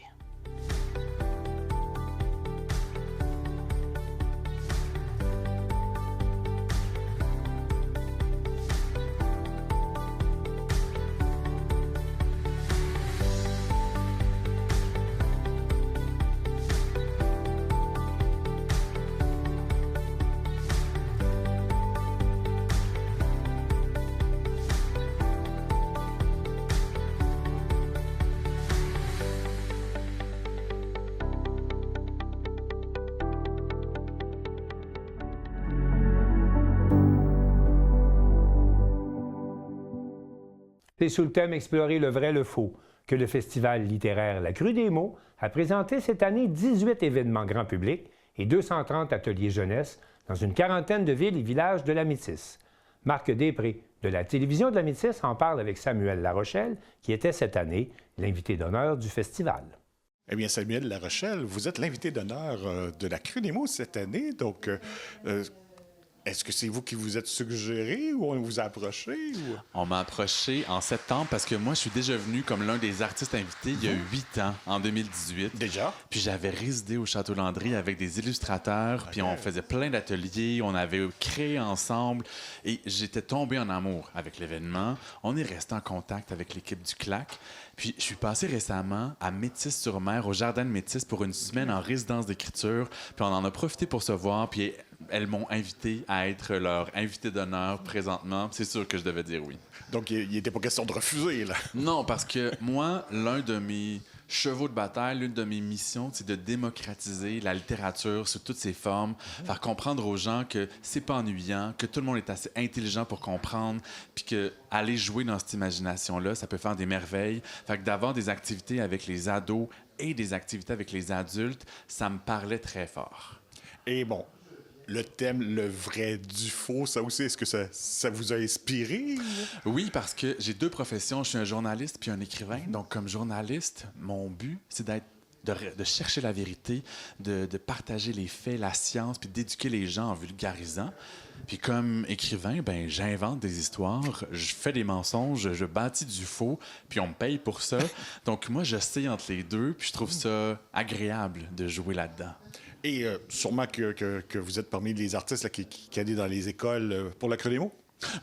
C'est sous le thème « Explorer le vrai, le faux » que le festival littéraire La Crue des mots a présenté cette année 18 événements grand public et 230 ateliers jeunesse dans une quarantaine de villes et villages de la Métisse. Marc Després de la télévision de la Métisse en parle avec Samuel Larochelle, qui était cette année l'invité d'honneur du festival. Eh bien, Samuel Larochelle, vous êtes l'invité d'honneur de La Crue des mots cette année, donc... Est-ce que c'est vous qui vous êtes suggéré ou on vous a approché? Ou... On m'a approché en septembre parce que moi, je suis déjà venu comme l'un des artistes invités il y a 8 ans, en 2018. Déjà? Puis j'avais résidé au Château Landry avec des illustrateurs, puis on faisait plein d'ateliers, on avait créé ensemble et j'étais tombé en amour avec l'événement. On est resté en contact avec l'équipe du CLAC. Puis je suis passé récemment à Métis-sur-Mer, au Jardin de Métis, pour une semaine en résidence d'écriture. Puis on en a profité pour se voir, puis elles m'ont invité à être leur invité d'honneur présentement. C'est sûr que je devais dire oui. Donc, il n'était pas question de refuser, là? Non, parce que moi, l'un de mes chevaux de bataille, l'une de mes missions, c'est de démocratiser la littérature sous toutes ses formes, faire comprendre aux gens que c'est pas ennuyant, que tout le monde est assez intelligent pour comprendre, puis que aller jouer dans cette imagination-là, ça peut faire des merveilles. Fait que d'avoir des activités avec les ados et des activités avec les adultes, ça me parlait très fort. Et bon, le thème, le vrai du faux, ça aussi, est-ce que ça vous a inspiré? Oui, parce que j'ai 2 professions. Je suis un journaliste puis un écrivain. Donc, comme journaliste, mon but, c'est de chercher la vérité, de partager les faits, la science, puis d'éduquer les gens en vulgarisant. Puis comme écrivain, ben j'invente des histoires, je fais des mensonges, je bâtis du faux, puis on me paye pour ça. Donc moi, je sais entre les deux, puis je trouve ça agréable de jouer là-dedans. Et sûrement que vous êtes parmi les artistes là, qui allaient dans les écoles pour La Crue des mots?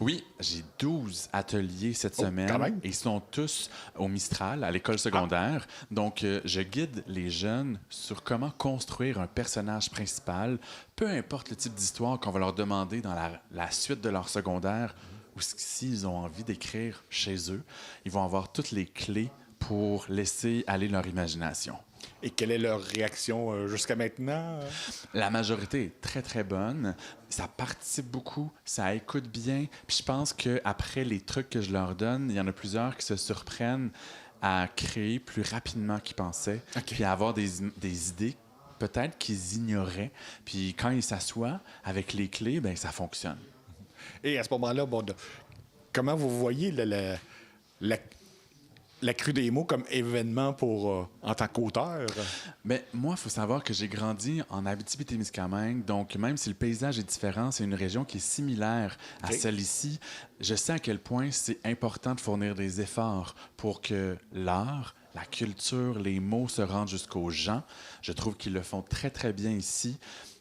Oui, j'ai 12 ateliers cette semaine et ils sont tous au Mistral, à l'école secondaire. Donc, je guide les jeunes sur comment construire un personnage principal, peu importe le type d'histoire qu'on va leur demander dans la suite de leur secondaire ou s'ils ont envie d'écrire chez eux. Ils vont avoir toutes les clés pour laisser aller leur imagination. Et quelle est leur réaction jusqu'à maintenant? La majorité est très, très bonne. Ça participe beaucoup, ça écoute bien. Puis je pense qu'après les trucs que je leur donne, il y en a plusieurs qui se surprennent à créer plus rapidement qu'ils pensaient, puis à avoir des idées peut-être qu'ils ignoraient. Puis quand ils s'assoient avec les clés, bien, ça fonctionne. la Crue des mots comme événement pour, en tant qu'auteur? Mais moi, il faut savoir que j'ai grandi en Abitibi-Témiscamingue, donc même si le paysage est différent, c'est une région qui est similaire à celle ici. Je sais à quel point c'est important de fournir des efforts pour que l'art, la culture, les mots se rendent jusqu'aux gens. Je trouve qu'ils le font très, très bien ici.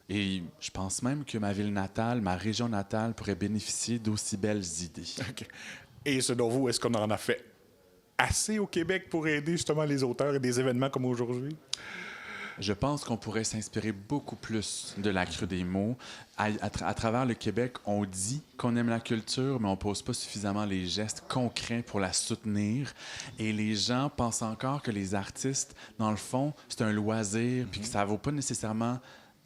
Et je pense même que ma ville natale, ma région natale pourrait bénéficier d'aussi belles idées. Okay. Et selon vous, est-ce qu'on en a fait assez au Québec pour aider justement les auteurs et des événements comme aujourd'hui? Je pense qu'on pourrait s'inspirer beaucoup plus de la Crue des mots. À travers le Québec, on dit qu'on aime la culture, mais on ne pose pas suffisamment les gestes concrets pour la soutenir. Et les gens pensent encore que les artistes, dans le fond, c'est un loisir, puis que ça ne vaut pas nécessairement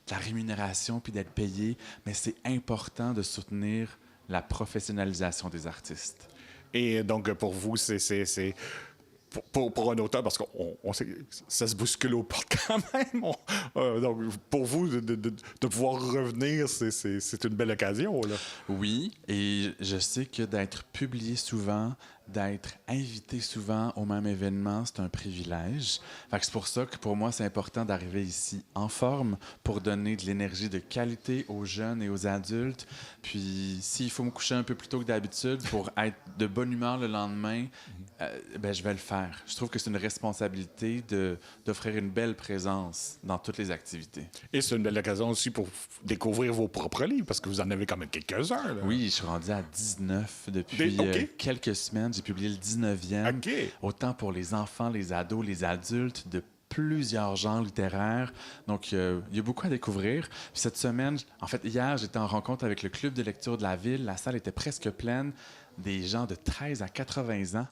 de la rémunération puis d'être payé, mais c'est important de soutenir la professionnalisation des artistes. Et donc, pour vous, c'est pour un auteur, parce qu'on sait que ça se bouscule aux portes quand même. Donc, pour vous, de pouvoir revenir, c'est une belle occasion, là. Oui, et je sais que d'être publié souvent, d'être invité souvent au même événement, c'est un privilège. Fait que c'est pour ça que pour moi, c'est important d'arriver ici en forme pour donner de l'énergie de qualité aux jeunes et aux adultes. Puis, s'il faut me coucher un peu plus tôt que d'habitude pour être de bonne humeur le lendemain, ben, je vais le faire. Je trouve que c'est une responsabilité d'offrir une belle présence dans toutes les activités. Et c'est une belle occasion aussi pour découvrir vos propres livres, parce que vous en avez quand même quelques-uns, là. Oui, je suis rendu à 19 depuis quelques semaines. J'ai publié le 19e, autant pour les enfants, les ados, les adultes, de plusieurs genres littéraires. Donc, il y a beaucoup à découvrir. Puis cette semaine, en fait, hier, j'étais en rencontre avec le club de lecture de la ville. La salle était presque pleine, des gens de 13 à 80 ans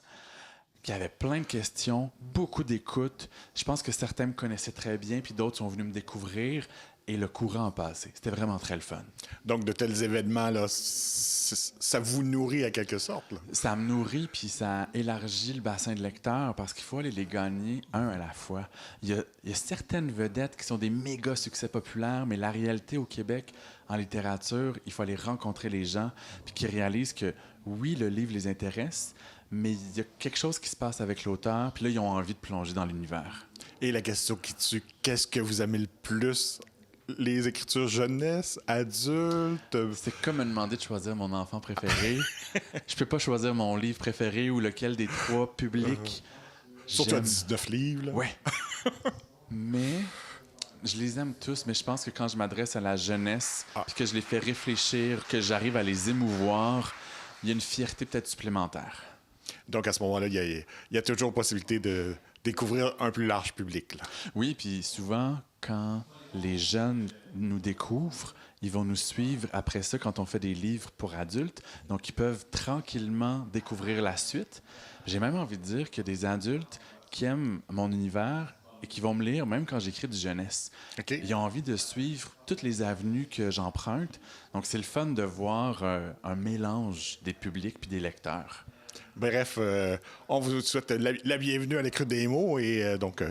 qui avaient plein de questions, beaucoup d'écoute. Je pense que certains me connaissaient très bien, puis d'autres sont venus me découvrir. Et le courant a passé. C'était vraiment très le fun. Donc, de tels événements-là, ça vous nourrit à quelque sorte, là? Ça me nourrit, puis ça élargit le bassin de lecteurs parce qu'il faut aller les gagner un à la fois. Il y a certaines vedettes qui sont des méga succès populaires, mais la réalité au Québec, en littérature, il faut aller rencontrer les gens puis qui réalisent que, oui, le livre les intéresse, mais il y a quelque chose qui se passe avec l'auteur, puis là, ils ont envie de plonger dans l'univers. Et la question qui tue, qu'est-ce que vous aimez le plus? Les écritures jeunesse, adultes? C'est comme me demander de choisir mon enfant préféré. Je peux pas choisir mon livre préféré ou lequel des trois publics. Surtout à 19 livres, là. Oui. Mais je les aime tous, mais je pense que quand je m'adresse à la jeunesse, puis que je les fais réfléchir, que j'arrive à les émouvoir, il y a une fierté peut-être supplémentaire. Donc, à ce moment-là, il y a toujours possibilité de découvrir un plus large public, là. Oui, puis souvent, quand les jeunes nous découvrent, ils vont nous suivre après ça quand on fait des livres pour adultes. Donc, ils peuvent tranquillement découvrir la suite. J'ai même envie de dire qu'il y a des adultes qui aiment mon univers et qui vont me lire même quand j'écris du jeunesse. Ils ont envie de suivre toutes les avenues que j'emprunte. Donc, c'est le fun de voir un mélange des publics puis des lecteurs. Bref, on vous souhaite la bienvenue à la Crue des mots et donc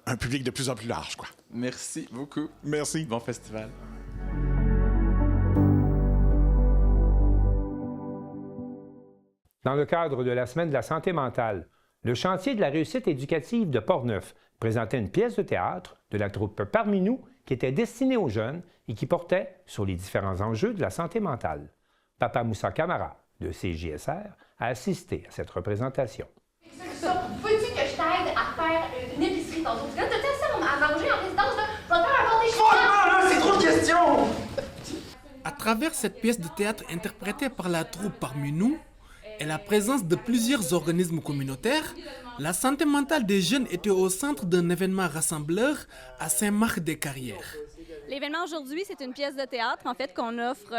un public de plus en plus large, quoi. Merci beaucoup. Merci. Bon festival. Dans le cadre de la Semaine de la santé mentale, le chantier de la réussite éducative de Portneuf présentait une pièce de théâtre de la troupe Parmi nous qui était destinée aux jeunes et qui portait sur les différents enjeux de la santé mentale. Papa Moussa Camara, de CJSR, a assisté à cette représentation. Veux-tu que je t'aide à faire une épicerie tantôt? Parce que là, t'as assez à manger en résidence, là. Je vais te faire un bon déjeuner. Là, c'est trop de questions! À travers cette pièce de théâtre interprétée par la troupe Parmi nous et la présence de plusieurs organismes communautaires, la santé mentale des jeunes était au centre d'un événement rassembleur à Saint-Marc-des-Carrières. L'événement aujourd'hui, c'est une pièce de théâtre, en fait, qu'on offre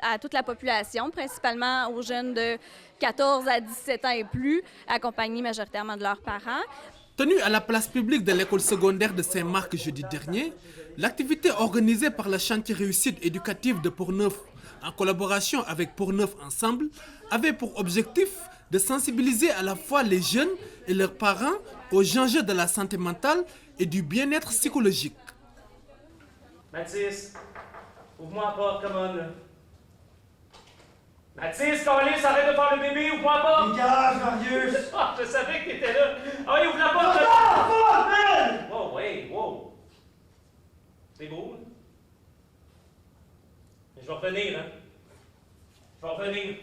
à toute la population, principalement aux jeunes de 14 à 17 ans et plus, accompagnés majoritairement de leurs parents. Tenue à la place publique de l'école secondaire de Saint-Marc jeudi dernier, l'activité organisée par le chantier réussite éducative de Portneuf, en collaboration avec Portneuf Ensemble, avait pour objectif de sensibiliser à la fois les jeunes et leurs parents aux enjeux de la santé mentale et du bien-être psychologique. Mathis, ouvre-moi la porte, come on, là. Mathis, Carlis, arrête de faire le bébé, ouvre la porte! Dégage, Marius! Ah, je savais que t'étais là! Ah oui, ouvre la porte! Wow, hey, wow! C'est beau, là? Mais je vais revenir, hein? Je vais revenir.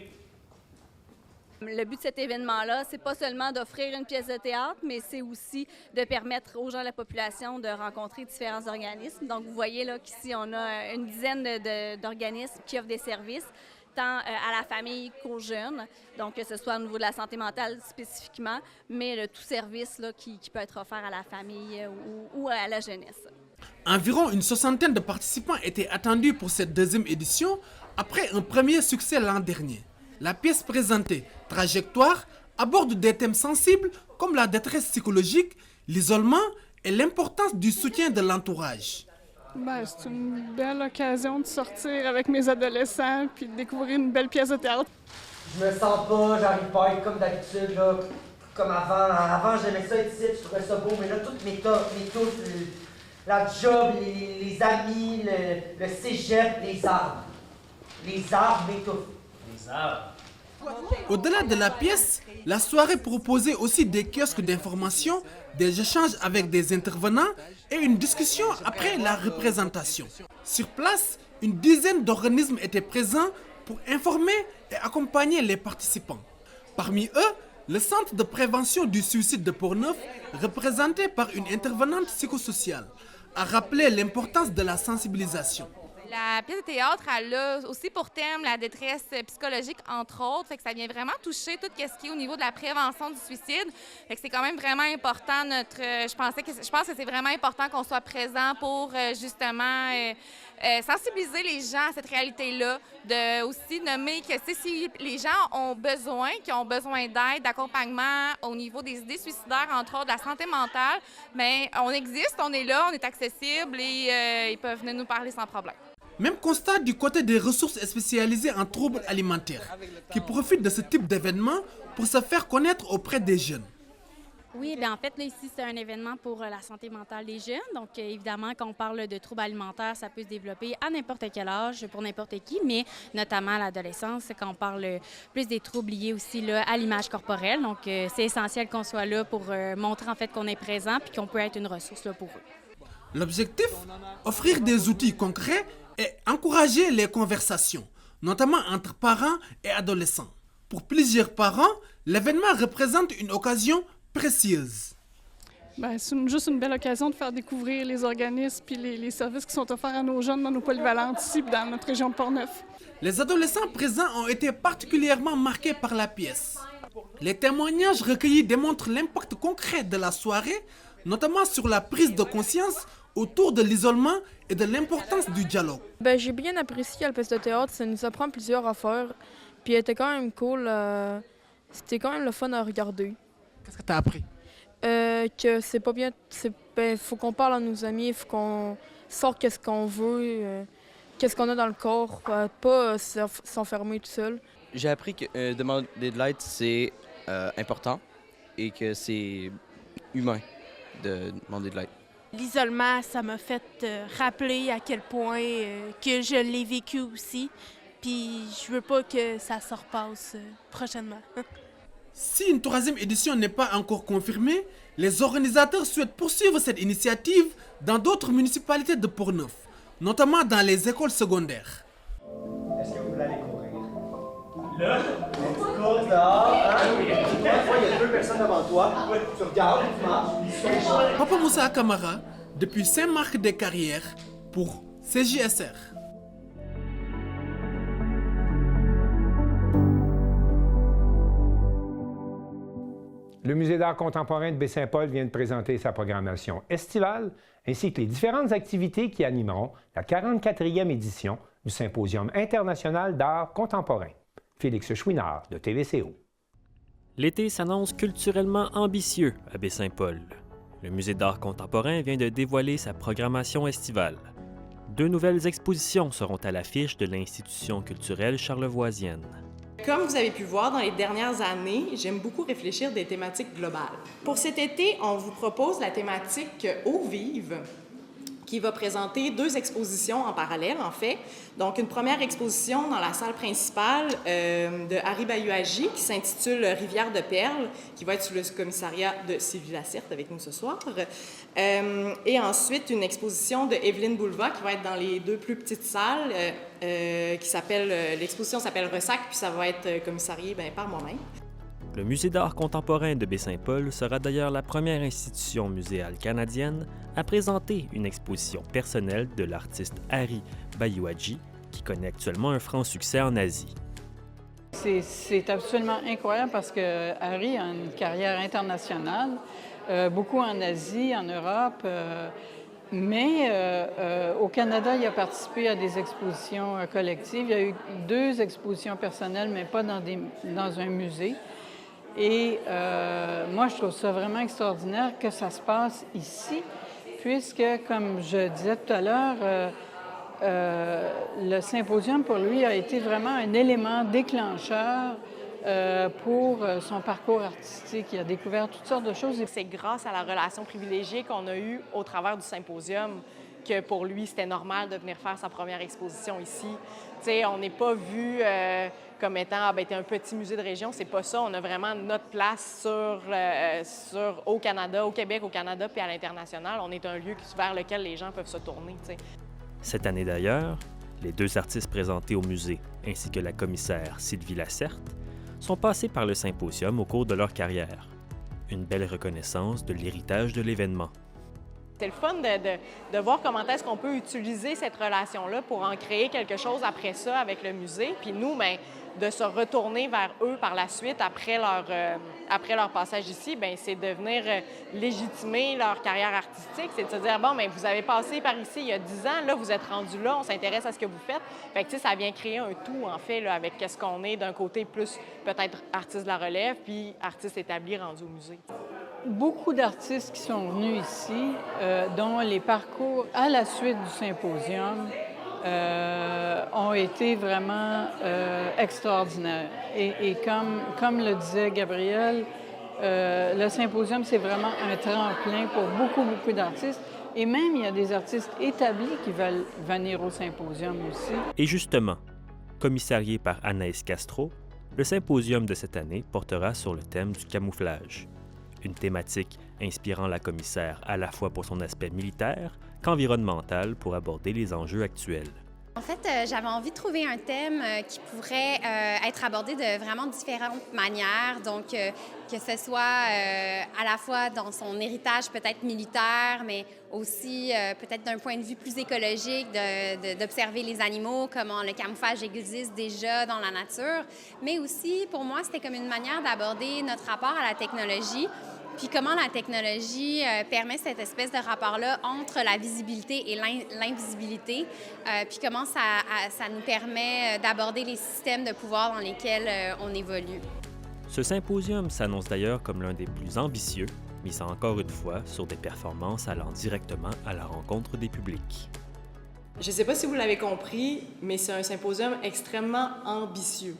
Le but de cet événement-là, c'est pas seulement d'offrir une pièce de théâtre, mais c'est aussi de permettre aux gens de la population de rencontrer différents organismes. Donc, vous voyez là qu'ici, on a une dizaine d'organismes qui offrent des services, tant à la famille qu'aux jeunes, donc que ce soit au niveau de la santé mentale spécifiquement, mais tout service là, qui peut être offert à la famille ou à la jeunesse. Environ une soixantaine de participants étaient attendus pour cette deuxième édition après un premier succès l'an dernier. La pièce présentée, Trajectoire, aborde des thèmes sensibles comme la détresse psychologique, l'isolement et l'importance du soutien de l'entourage. C'est une belle occasion de sortir avec mes adolescents puis de découvrir une belle pièce de théâtre. Je me sens pas, j'arrive pas à être comme d'habitude, là, comme avant. Avant, j'aimais ça être ici, je trouvais ça beau, mais là, toutes mes touches, la job, les amis, le cégep, les arbres. Les arbres m'étouffent. Les arbres. Au-delà de la pièce, la soirée proposait aussi des kiosques d'information, des échanges avec des intervenants et une discussion après la représentation. Sur place, une dizaine d'organismes étaient présents pour informer et accompagner les participants. Parmi eux, le Centre de prévention du suicide de Portneuf, représenté par une intervenante psychosociale, a rappelé l'importance de la sensibilisation. La pièce de théâtre, elle a aussi pour thème la détresse psychologique, entre autres. Fait que ça vient vraiment toucher tout ce qui est au niveau de la prévention du suicide. Fait que c'est quand même vraiment important. Je pense que c'est vraiment important qu'on soit présent pour justement sensibiliser les gens à cette réalité-là. De aussi nommer que si les gens ont besoin d'aide, d'accompagnement au niveau des idées suicidaires, entre autres de la santé mentale, bien, on existe, on est là, on est accessible et ils peuvent venir nous parler sans problème. Même constat du côté des ressources spécialisées en troubles alimentaires, qui profitent de ce type d'événement pour se faire connaître auprès des jeunes. Oui, bien en fait, là, ici, c'est un événement pour la santé mentale des jeunes. Donc, évidemment, quand on parle de troubles alimentaires, ça peut se développer à n'importe quel âge, pour n'importe qui, mais notamment à l'adolescence, quand on parle plus des troubles liés aussi là, à l'image corporelle. Donc, c'est essentiel qu'on soit là pour montrer en fait qu'on est présent puis qu'on peut être une ressource là, pour eux. L'objectif, offrir des outils concrets et encourager les conversations, notamment entre parents et adolescents. Pour plusieurs parents, l'événement représente une occasion précieuse. C'est juste une belle occasion de faire découvrir les organismes et les services qui sont offerts à nos jeunes dans nos polyvalentes ici dans notre région de Portneuf. Les adolescents présents ont été particulièrement marqués par la pièce. Les témoignages recueillis démontrent l'impact concret de la soirée, notamment sur la prise de conscience autour de l'isolement et de l'importance du dialogue. J'ai bien apprécié la pièce de théâtre, ça nous apprend plusieurs affaires, puis elle était quand même cool, c'était quand même le fun à regarder. Qu'est-ce que tu as appris? Que c'est pas bien, faut qu'on parle à nos amis, faut qu'on sorte qu'est-ce qu'on veut, qu'est-ce qu'on a dans le corps, pas s'enfermer tout seul. J'ai appris que demander de l'aide, c'est important et que c'est humain de demander de l'aide. L'isolement, ça m'a fait rappeler à quel point que je l'ai vécu aussi. Puis je veux pas que ça se repasse prochainement. Si une troisième édition n'est pas encore confirmée, les organisateurs souhaitent poursuivre cette initiative dans d'autres municipalités de Portneuf, notamment dans les écoles secondaires. Est-ce que vous voulez aller courir? Là? Tu cours dehors, hein? Il y a 2 personnes devant toi. Tu regardes, tu marches. Papa Moussa Kamara, depuis Saint-Marc-des-Carrières, pour CJSR. Le Musée d'art contemporain de Baie-Saint-Paul vient de présenter sa programmation estivale ainsi que les différentes activités qui animeront la 44e édition du Symposium international d'art contemporain. Félix Chouinard de TVCO. L'été s'annonce culturellement ambitieux à Baie-Saint-Paul. Le Musée d'art contemporain vient de dévoiler sa programmation estivale. 2 nouvelles expositions seront à l'affiche de l'institution culturelle charlevoisienne. Comme vous avez pu voir dans les dernières années, j'aime beaucoup réfléchir des thématiques globales. Pour cet été, on vous propose la thématique « Eau vive ». qui va présenter 2 expositions en parallèle, en fait. Donc, une première exposition dans la salle principale de Harry Bayouagi, qui s'intitule « Rivière de Perles », qui va être sous le commissariat de Sylvie Lacerte avec nous ce soir. Et ensuite, une exposition de Evelyne Boulva, qui va être dans les 2 plus petites salles, l'exposition s'appelle « Ressac », puis ça va être commissarié par moi-même. Le Musée d'art contemporain de Baie-Saint-Paul sera d'ailleurs la première institution muséale canadienne à présenter une exposition personnelle de l'artiste Harry Bayouagi, qui connaît actuellement un franc succès en Asie. C'est absolument incroyable parce que Harry a une carrière internationale, beaucoup en Asie, en Europe, mais au Canada, il a participé à des expositions collectives. Il y a eu 2 expositions personnelles, mais pas dans un musée. Et moi, je trouve ça vraiment extraordinaire que ça se passe ici, puisque, comme je disais tout à l'heure, le symposium, pour lui, a été vraiment un élément déclencheur pour son parcours artistique. Il a découvert toutes sortes de choses. C'est grâce à la relation privilégiée qu'on a eue au travers du symposium que pour lui, c'était normal de venir faire sa première exposition ici. T'sais, on n'est pas vu comme étant t'es un petit musée de région, c'est pas ça. On a vraiment notre place au Canada, au Québec, au Canada, puis à l'international. On est un lieu vers lequel les gens peuvent se tourner. T'sais. Cette année d'ailleurs, les 2 artistes présentés au musée, ainsi que la commissaire Sylvie Lacerte, sont passés par le symposium au cours de leur carrière. Une belle reconnaissance de l'héritage de l'événement. C'est le fun de voir comment est-ce qu'on peut utiliser cette relation-là pour en créer quelque chose après ça avec le musée. Puis nous, de se retourner vers eux par la suite après leur passage ici, c'est de venir légitimer leur carrière artistique. C'est de se dire, vous avez passé par ici il y a 10 ans, là, vous êtes rendu là, on s'intéresse à ce que vous faites. Fait que, ça vient créer un tout, en fait, là, avec qu'est-ce qu'on est d'un côté plus peut-être artiste de la relève, puis artiste établi rendu au musée. Beaucoup d'artistes qui sont venus ici, dont les parcours à la suite du symposium ont été vraiment extraordinaires. Et comme le disait Gabriel, le symposium, c'est vraiment un tremplin pour beaucoup d'artistes. Et même, il y a des artistes établis qui veulent venir au symposium aussi. Et justement, commissarié par Anaïs Castro, le symposium de cette année portera sur le thème du camouflage. Une thématique inspirant la commissaire à la fois pour son aspect militaire qu'environnemental pour aborder les enjeux actuels. En fait, j'avais envie de trouver un thème qui pourrait être abordé de vraiment différentes manières. Donc, que ce soit à la fois dans son héritage peut-être militaire, mais aussi peut-être d'un point de vue plus écologique, d'observer les animaux, comment le camouflage existe déjà dans la nature. Mais aussi, pour moi, c'était comme une manière d'aborder notre rapport à la technologie. Puis comment la technologie permet cette espèce de rapport-là entre la visibilité et l'invisibilité, puis comment ça nous permet d'aborder les systèmes de pouvoir dans lesquels on évolue. Ce symposium s'annonce d'ailleurs comme l'un des plus ambitieux, misant encore une fois sur des performances allant directement à la rencontre des publics. Je ne sais pas si vous l'avez compris, mais c'est un symposium extrêmement ambitieux.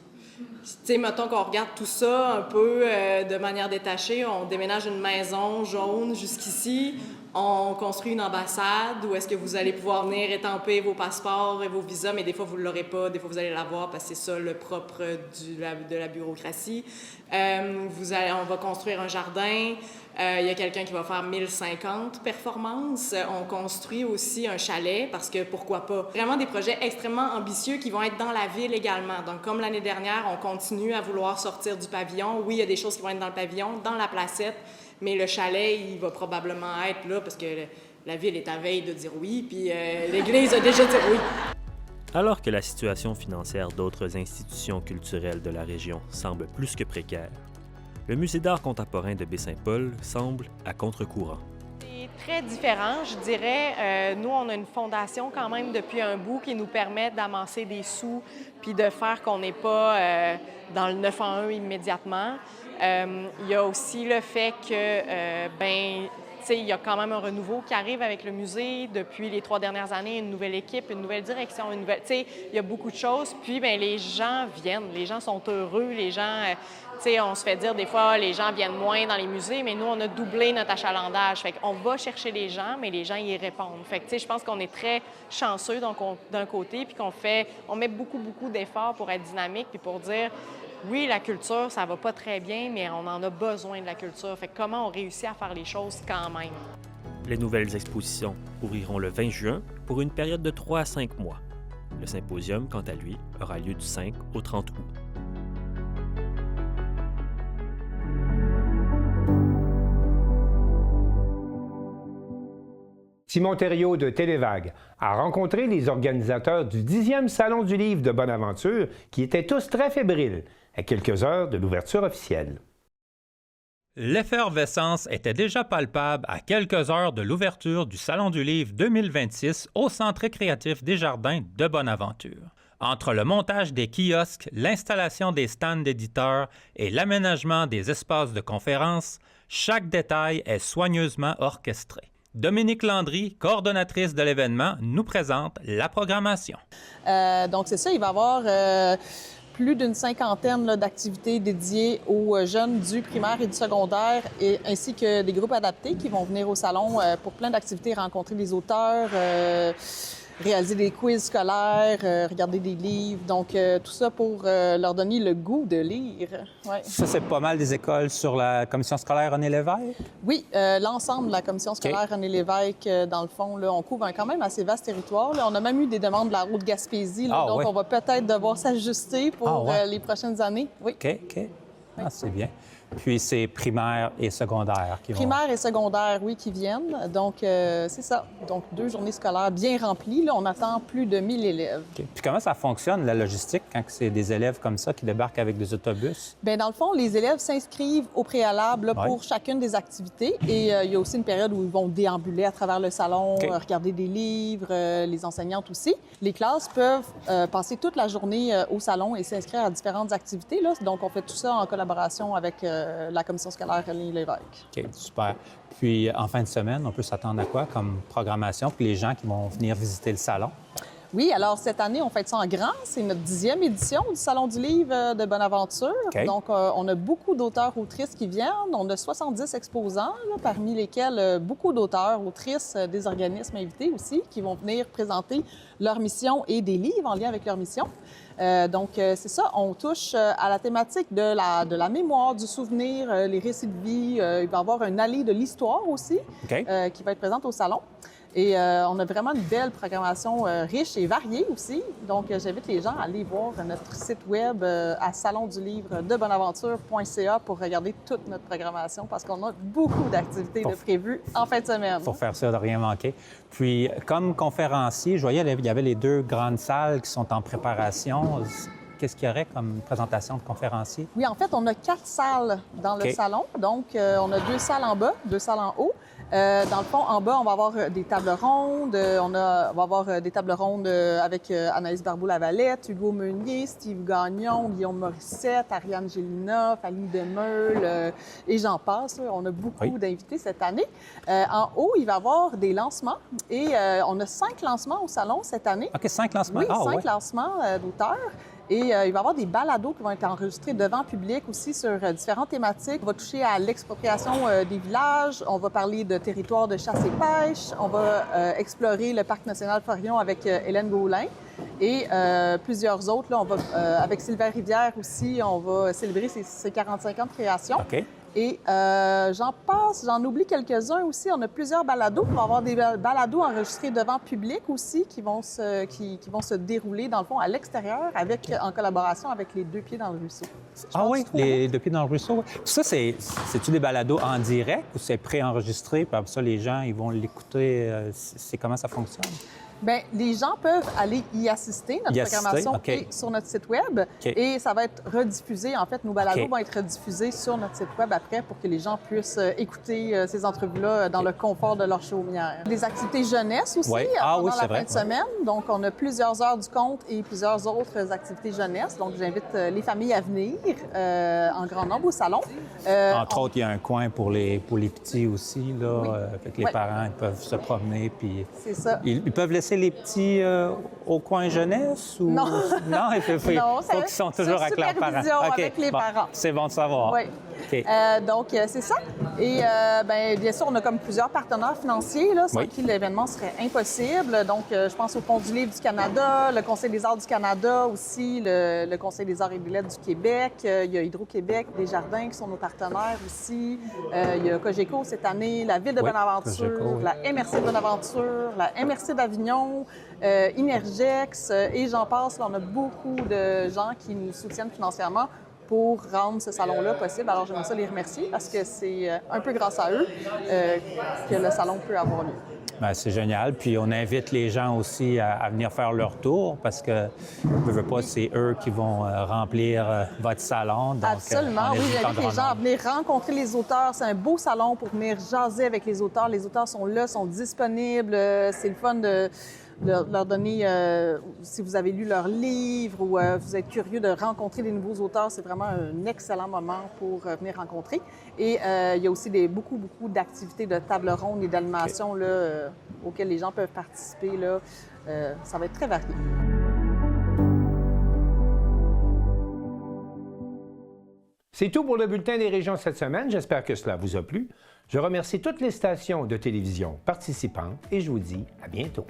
Tu sais, mettons qu'on regarde tout ça un peu de manière détachée. On déménage une maison jaune jusqu'ici. On construit une ambassade où est-ce que vous allez pouvoir venir étamper vos passeports et vos visas, mais des fois, vous ne l'aurez pas. Des fois, vous allez l'avoir parce que c'est ça le propre de la bureaucratie. On va construire un jardin. Il y a quelqu'un qui va faire 1050 performances. On construit aussi un chalet parce que pourquoi pas. Vraiment des projets extrêmement ambitieux qui vont être dans la ville également. Donc, comme l'année dernière, on continue à vouloir sortir du pavillon. Oui, il y a des choses qui vont être dans le pavillon, dans la placette, mais le chalet, il va probablement être là parce que la ville est à veille de dire oui, puis l'Église a déjà dit oui. Alors que la situation financière d'autres institutions culturelles de la région semble plus que précaire, le Musée d'art contemporain de Baie-Saint-Paul semble à contre-courant. C'est très différent, je dirais. Nous, on a une fondation quand même depuis un bout qui nous permet d'amasser des sous puis de faire qu'on n'est pas dans le 9 en 1 immédiatement. Il y a aussi le fait que, il y a quand même un renouveau qui arrive avec le musée. Depuis les 3 dernières années, une nouvelle équipe, une nouvelle direction, il y a beaucoup de choses. Puis, bien, les gens viennent, les gens sont heureux, les gens... on se fait dire des fois, les gens viennent moins dans les musées, mais nous, on a doublé notre achalandage. Fait qu'on va chercher les gens, mais les gens y répondent. Fait que, je pense qu'on est très chanceux d'un côté, puis on met beaucoup, beaucoup d'efforts pour être dynamique, puis pour dire, oui, la culture, ça va pas très bien, mais on en a besoin de la culture. Fait que comment on réussit à faire les choses quand même? Les nouvelles expositions ouvriront le 20 juin pour une période de 3 à 5 mois. Le symposium, quant à lui, aura lieu du 5 au 30 août. Simon Thériault de Télévague a rencontré les organisateurs du 10e Salon du Livre de Bonaventure qui étaient tous très fébriles, à quelques heures de l'ouverture officielle. L'effervescence était déjà palpable à quelques heures de l'ouverture du Salon du Livre 2026 au Centre récréatif des Jardins de Bonaventure. Entre le montage des kiosques, l'installation des stands d'éditeurs et l'aménagement des espaces de conférence, chaque détail est soigneusement orchestré. Dominique Landry, coordonnatrice de l'événement, nous présente la programmation. Donc, c'est ça, il va y avoir plus d'une 50aine d'activités dédiées aux jeunes du primaire et du secondaire, ainsi que des groupes adaptés qui vont venir au salon pour plein d'activités, rencontrer des auteurs, réaliser des quiz scolaires, regarder des livres. Donc, tout ça pour leur donner le goût de lire. Ouais. Ça, c'est pas mal des écoles sur la commission scolaire René Lévesque? Oui, l'ensemble de la commission scolaire René Lévesque, dans le fond, là, on couvre quand même assez vaste territoire. Là. On a même eu des demandes de la Haute-Gaspésie, donc on va peut-être devoir s'ajuster pour les prochaines années. Oui. OK. Ah, c'est bien. Puis c'est primaire et secondaire qui vont... Primaire et secondaire, oui, qui viennent. Donc, c'est ça. Donc, 2 journées scolaires bien remplies. Là, on attend plus de 1000 élèves. Okay. Puis comment ça fonctionne, la logistique, quand c'est des élèves comme ça qui débarquent avec des autobus? Bien, dans le fond, les élèves s'inscrivent au préalable là, pour chacune des activités. Et il y a aussi une période où ils vont déambuler à travers le salon, regarder des livres, les enseignantes aussi. Les classes peuvent passer toute la journée au salon et s'inscrire à différentes activités. Là. Donc, on fait tout ça en collaboration avec la commission scolaire René Lévesque. OK, super. Puis, en fin de semaine, on peut s'attendre à quoi comme programmation pour les gens qui vont venir visiter le salon? Oui, alors cette année, on fait ça en grand. C'est notre 10e édition du Salon du Livre de Bonaventure. Donc, on a beaucoup d'auteurs-autrices qui viennent. On a 70 exposants, là, parmi lesquels beaucoup d'auteurs, autrices, des organismes invités aussi, qui vont venir présenter leur mission et des livres en lien avec leur mission. Donc, c'est ça, on touche à la thématique de la mémoire, du souvenir, les récits de vie. Il va y avoir un allée de l'histoire aussi qui va être présente au salon. Et on a vraiment une belle programmation riche et variée aussi. Donc, j'invite les gens à aller voir notre site web à salondulivre-de-bonaventure.ca pour regarder toute notre programmation parce qu'on a beaucoup d'activités de prévues en fin de semaine. Pour faire ça, de rien manquer. Puis, comme conférencier, je voyais, il y avait les 2 grandes salles qui sont en préparation. Qu'est-ce qu'il y aurait comme présentation de conférenciers? Oui, en fait, on a 4 salles dans le salon. Donc, on a 2 salles en bas, 2 salles en haut. Dans le fond, en bas, on va avoir des tables rondes. On va avoir des tables rondes avec Anaïs Barbeau-Lavalette, Hugo Meunier, Steve Gagnon, Guillaume Morissette, Ariane Gélina, Fanny Demeule, et j'en passe. On a beaucoup d'invités cette année. En haut, il va y avoir des lancements. Et on a 5 lancements au salon cette année. OK, 5 lancements. Oui, 5 lancements d'auteurs. Et il va y avoir des balados qui vont être enregistrés devant public aussi sur différentes thématiques. On va toucher à l'expropriation des villages, on va parler de territoires de chasse et pêche, on va explorer le Parc national Forillon avec Hélène Gaulin et plusieurs autres. Là, on va, avec Sylvain Rivière aussi, on va célébrer ses 45 ans de création. OK. Et j'en oublie quelques-uns aussi. On a plusieurs balados. On va avoir des balados enregistrés devant public aussi qui vont se dérouler, dans le fond, à l'extérieur en collaboration avec les 2 pieds dans le ruisseau. Oui, les 2 pieds dans le ruisseau. Puis ça, c'est-tu des balados en direct ou c'est préenregistré? Puis après ça, les gens, ils vont l'écouter. C'est comment ça fonctionne? Bien, les gens peuvent aller y assister. Notre programmation est sur notre site Web et ça va être rediffusé. En fait, nos balados vont être rediffusés sur notre site Web après pour que les gens puissent écouter ces entrevues-là dans le confort de leur chaumière. Des activités jeunesse aussi pendant la fin de semaine. Donc, on a plusieurs heures du conte et plusieurs autres activités jeunesse. Donc, j'invite les familles à venir en grand nombre au salon. Entre autres, il y a un coin pour les petits aussi, là. Fait que les parents ils peuvent se promener. Puis c'est ça. Ils peuvent laisser les petits au coin jeunesse? Ou... Non. Non, il faut qu'ils sont toujours avec leurs parents. Avec les parents. C'est bon de savoir. Oui. Donc, c'est ça. Et bien sûr, on a comme plusieurs partenaires financiers là, sans qui l'événement serait impossible. Donc, je pense au Fonds du livre du Canada, le Conseil des arts du Canada aussi, le Conseil des arts et des lettres du Québec. Il y a Hydro-Québec, Desjardins qui sont nos partenaires aussi. Il y a Cogeco cette année, la Ville de Bonaventure, la MRC de Bonaventure, la MRC d'Avignon, Inergex et j'en passe. Là, on a beaucoup de gens qui nous soutiennent financièrement pour rendre ce salon-là possible. Alors, j'aimerais ça les remercier parce que c'est un peu grâce à eux que le salon peut avoir lieu. Bien, c'est génial. Puis on invite les gens aussi à venir faire leur tour parce que, je veux pas, c'est eux qui vont remplir votre salon. Donc, absolument, oui. J'invite les gens à venir rencontrer les auteurs. C'est un beau salon pour venir jaser avec les auteurs. Les auteurs sont là, sont disponibles. C'est le fun de leur donner, si vous avez lu leur livre ou vous êtes curieux de rencontrer des nouveaux auteurs, c'est vraiment un excellent moment pour venir rencontrer. Et il y a aussi beaucoup d'activités de table ronde et d'animation auxquelles les gens peuvent participer. Là. Ça va être très varié. C'est tout pour le Bulletin des régions cette semaine. J'espère que cela vous a plu. Je remercie toutes les stations de télévision participantes et je vous dis à bientôt.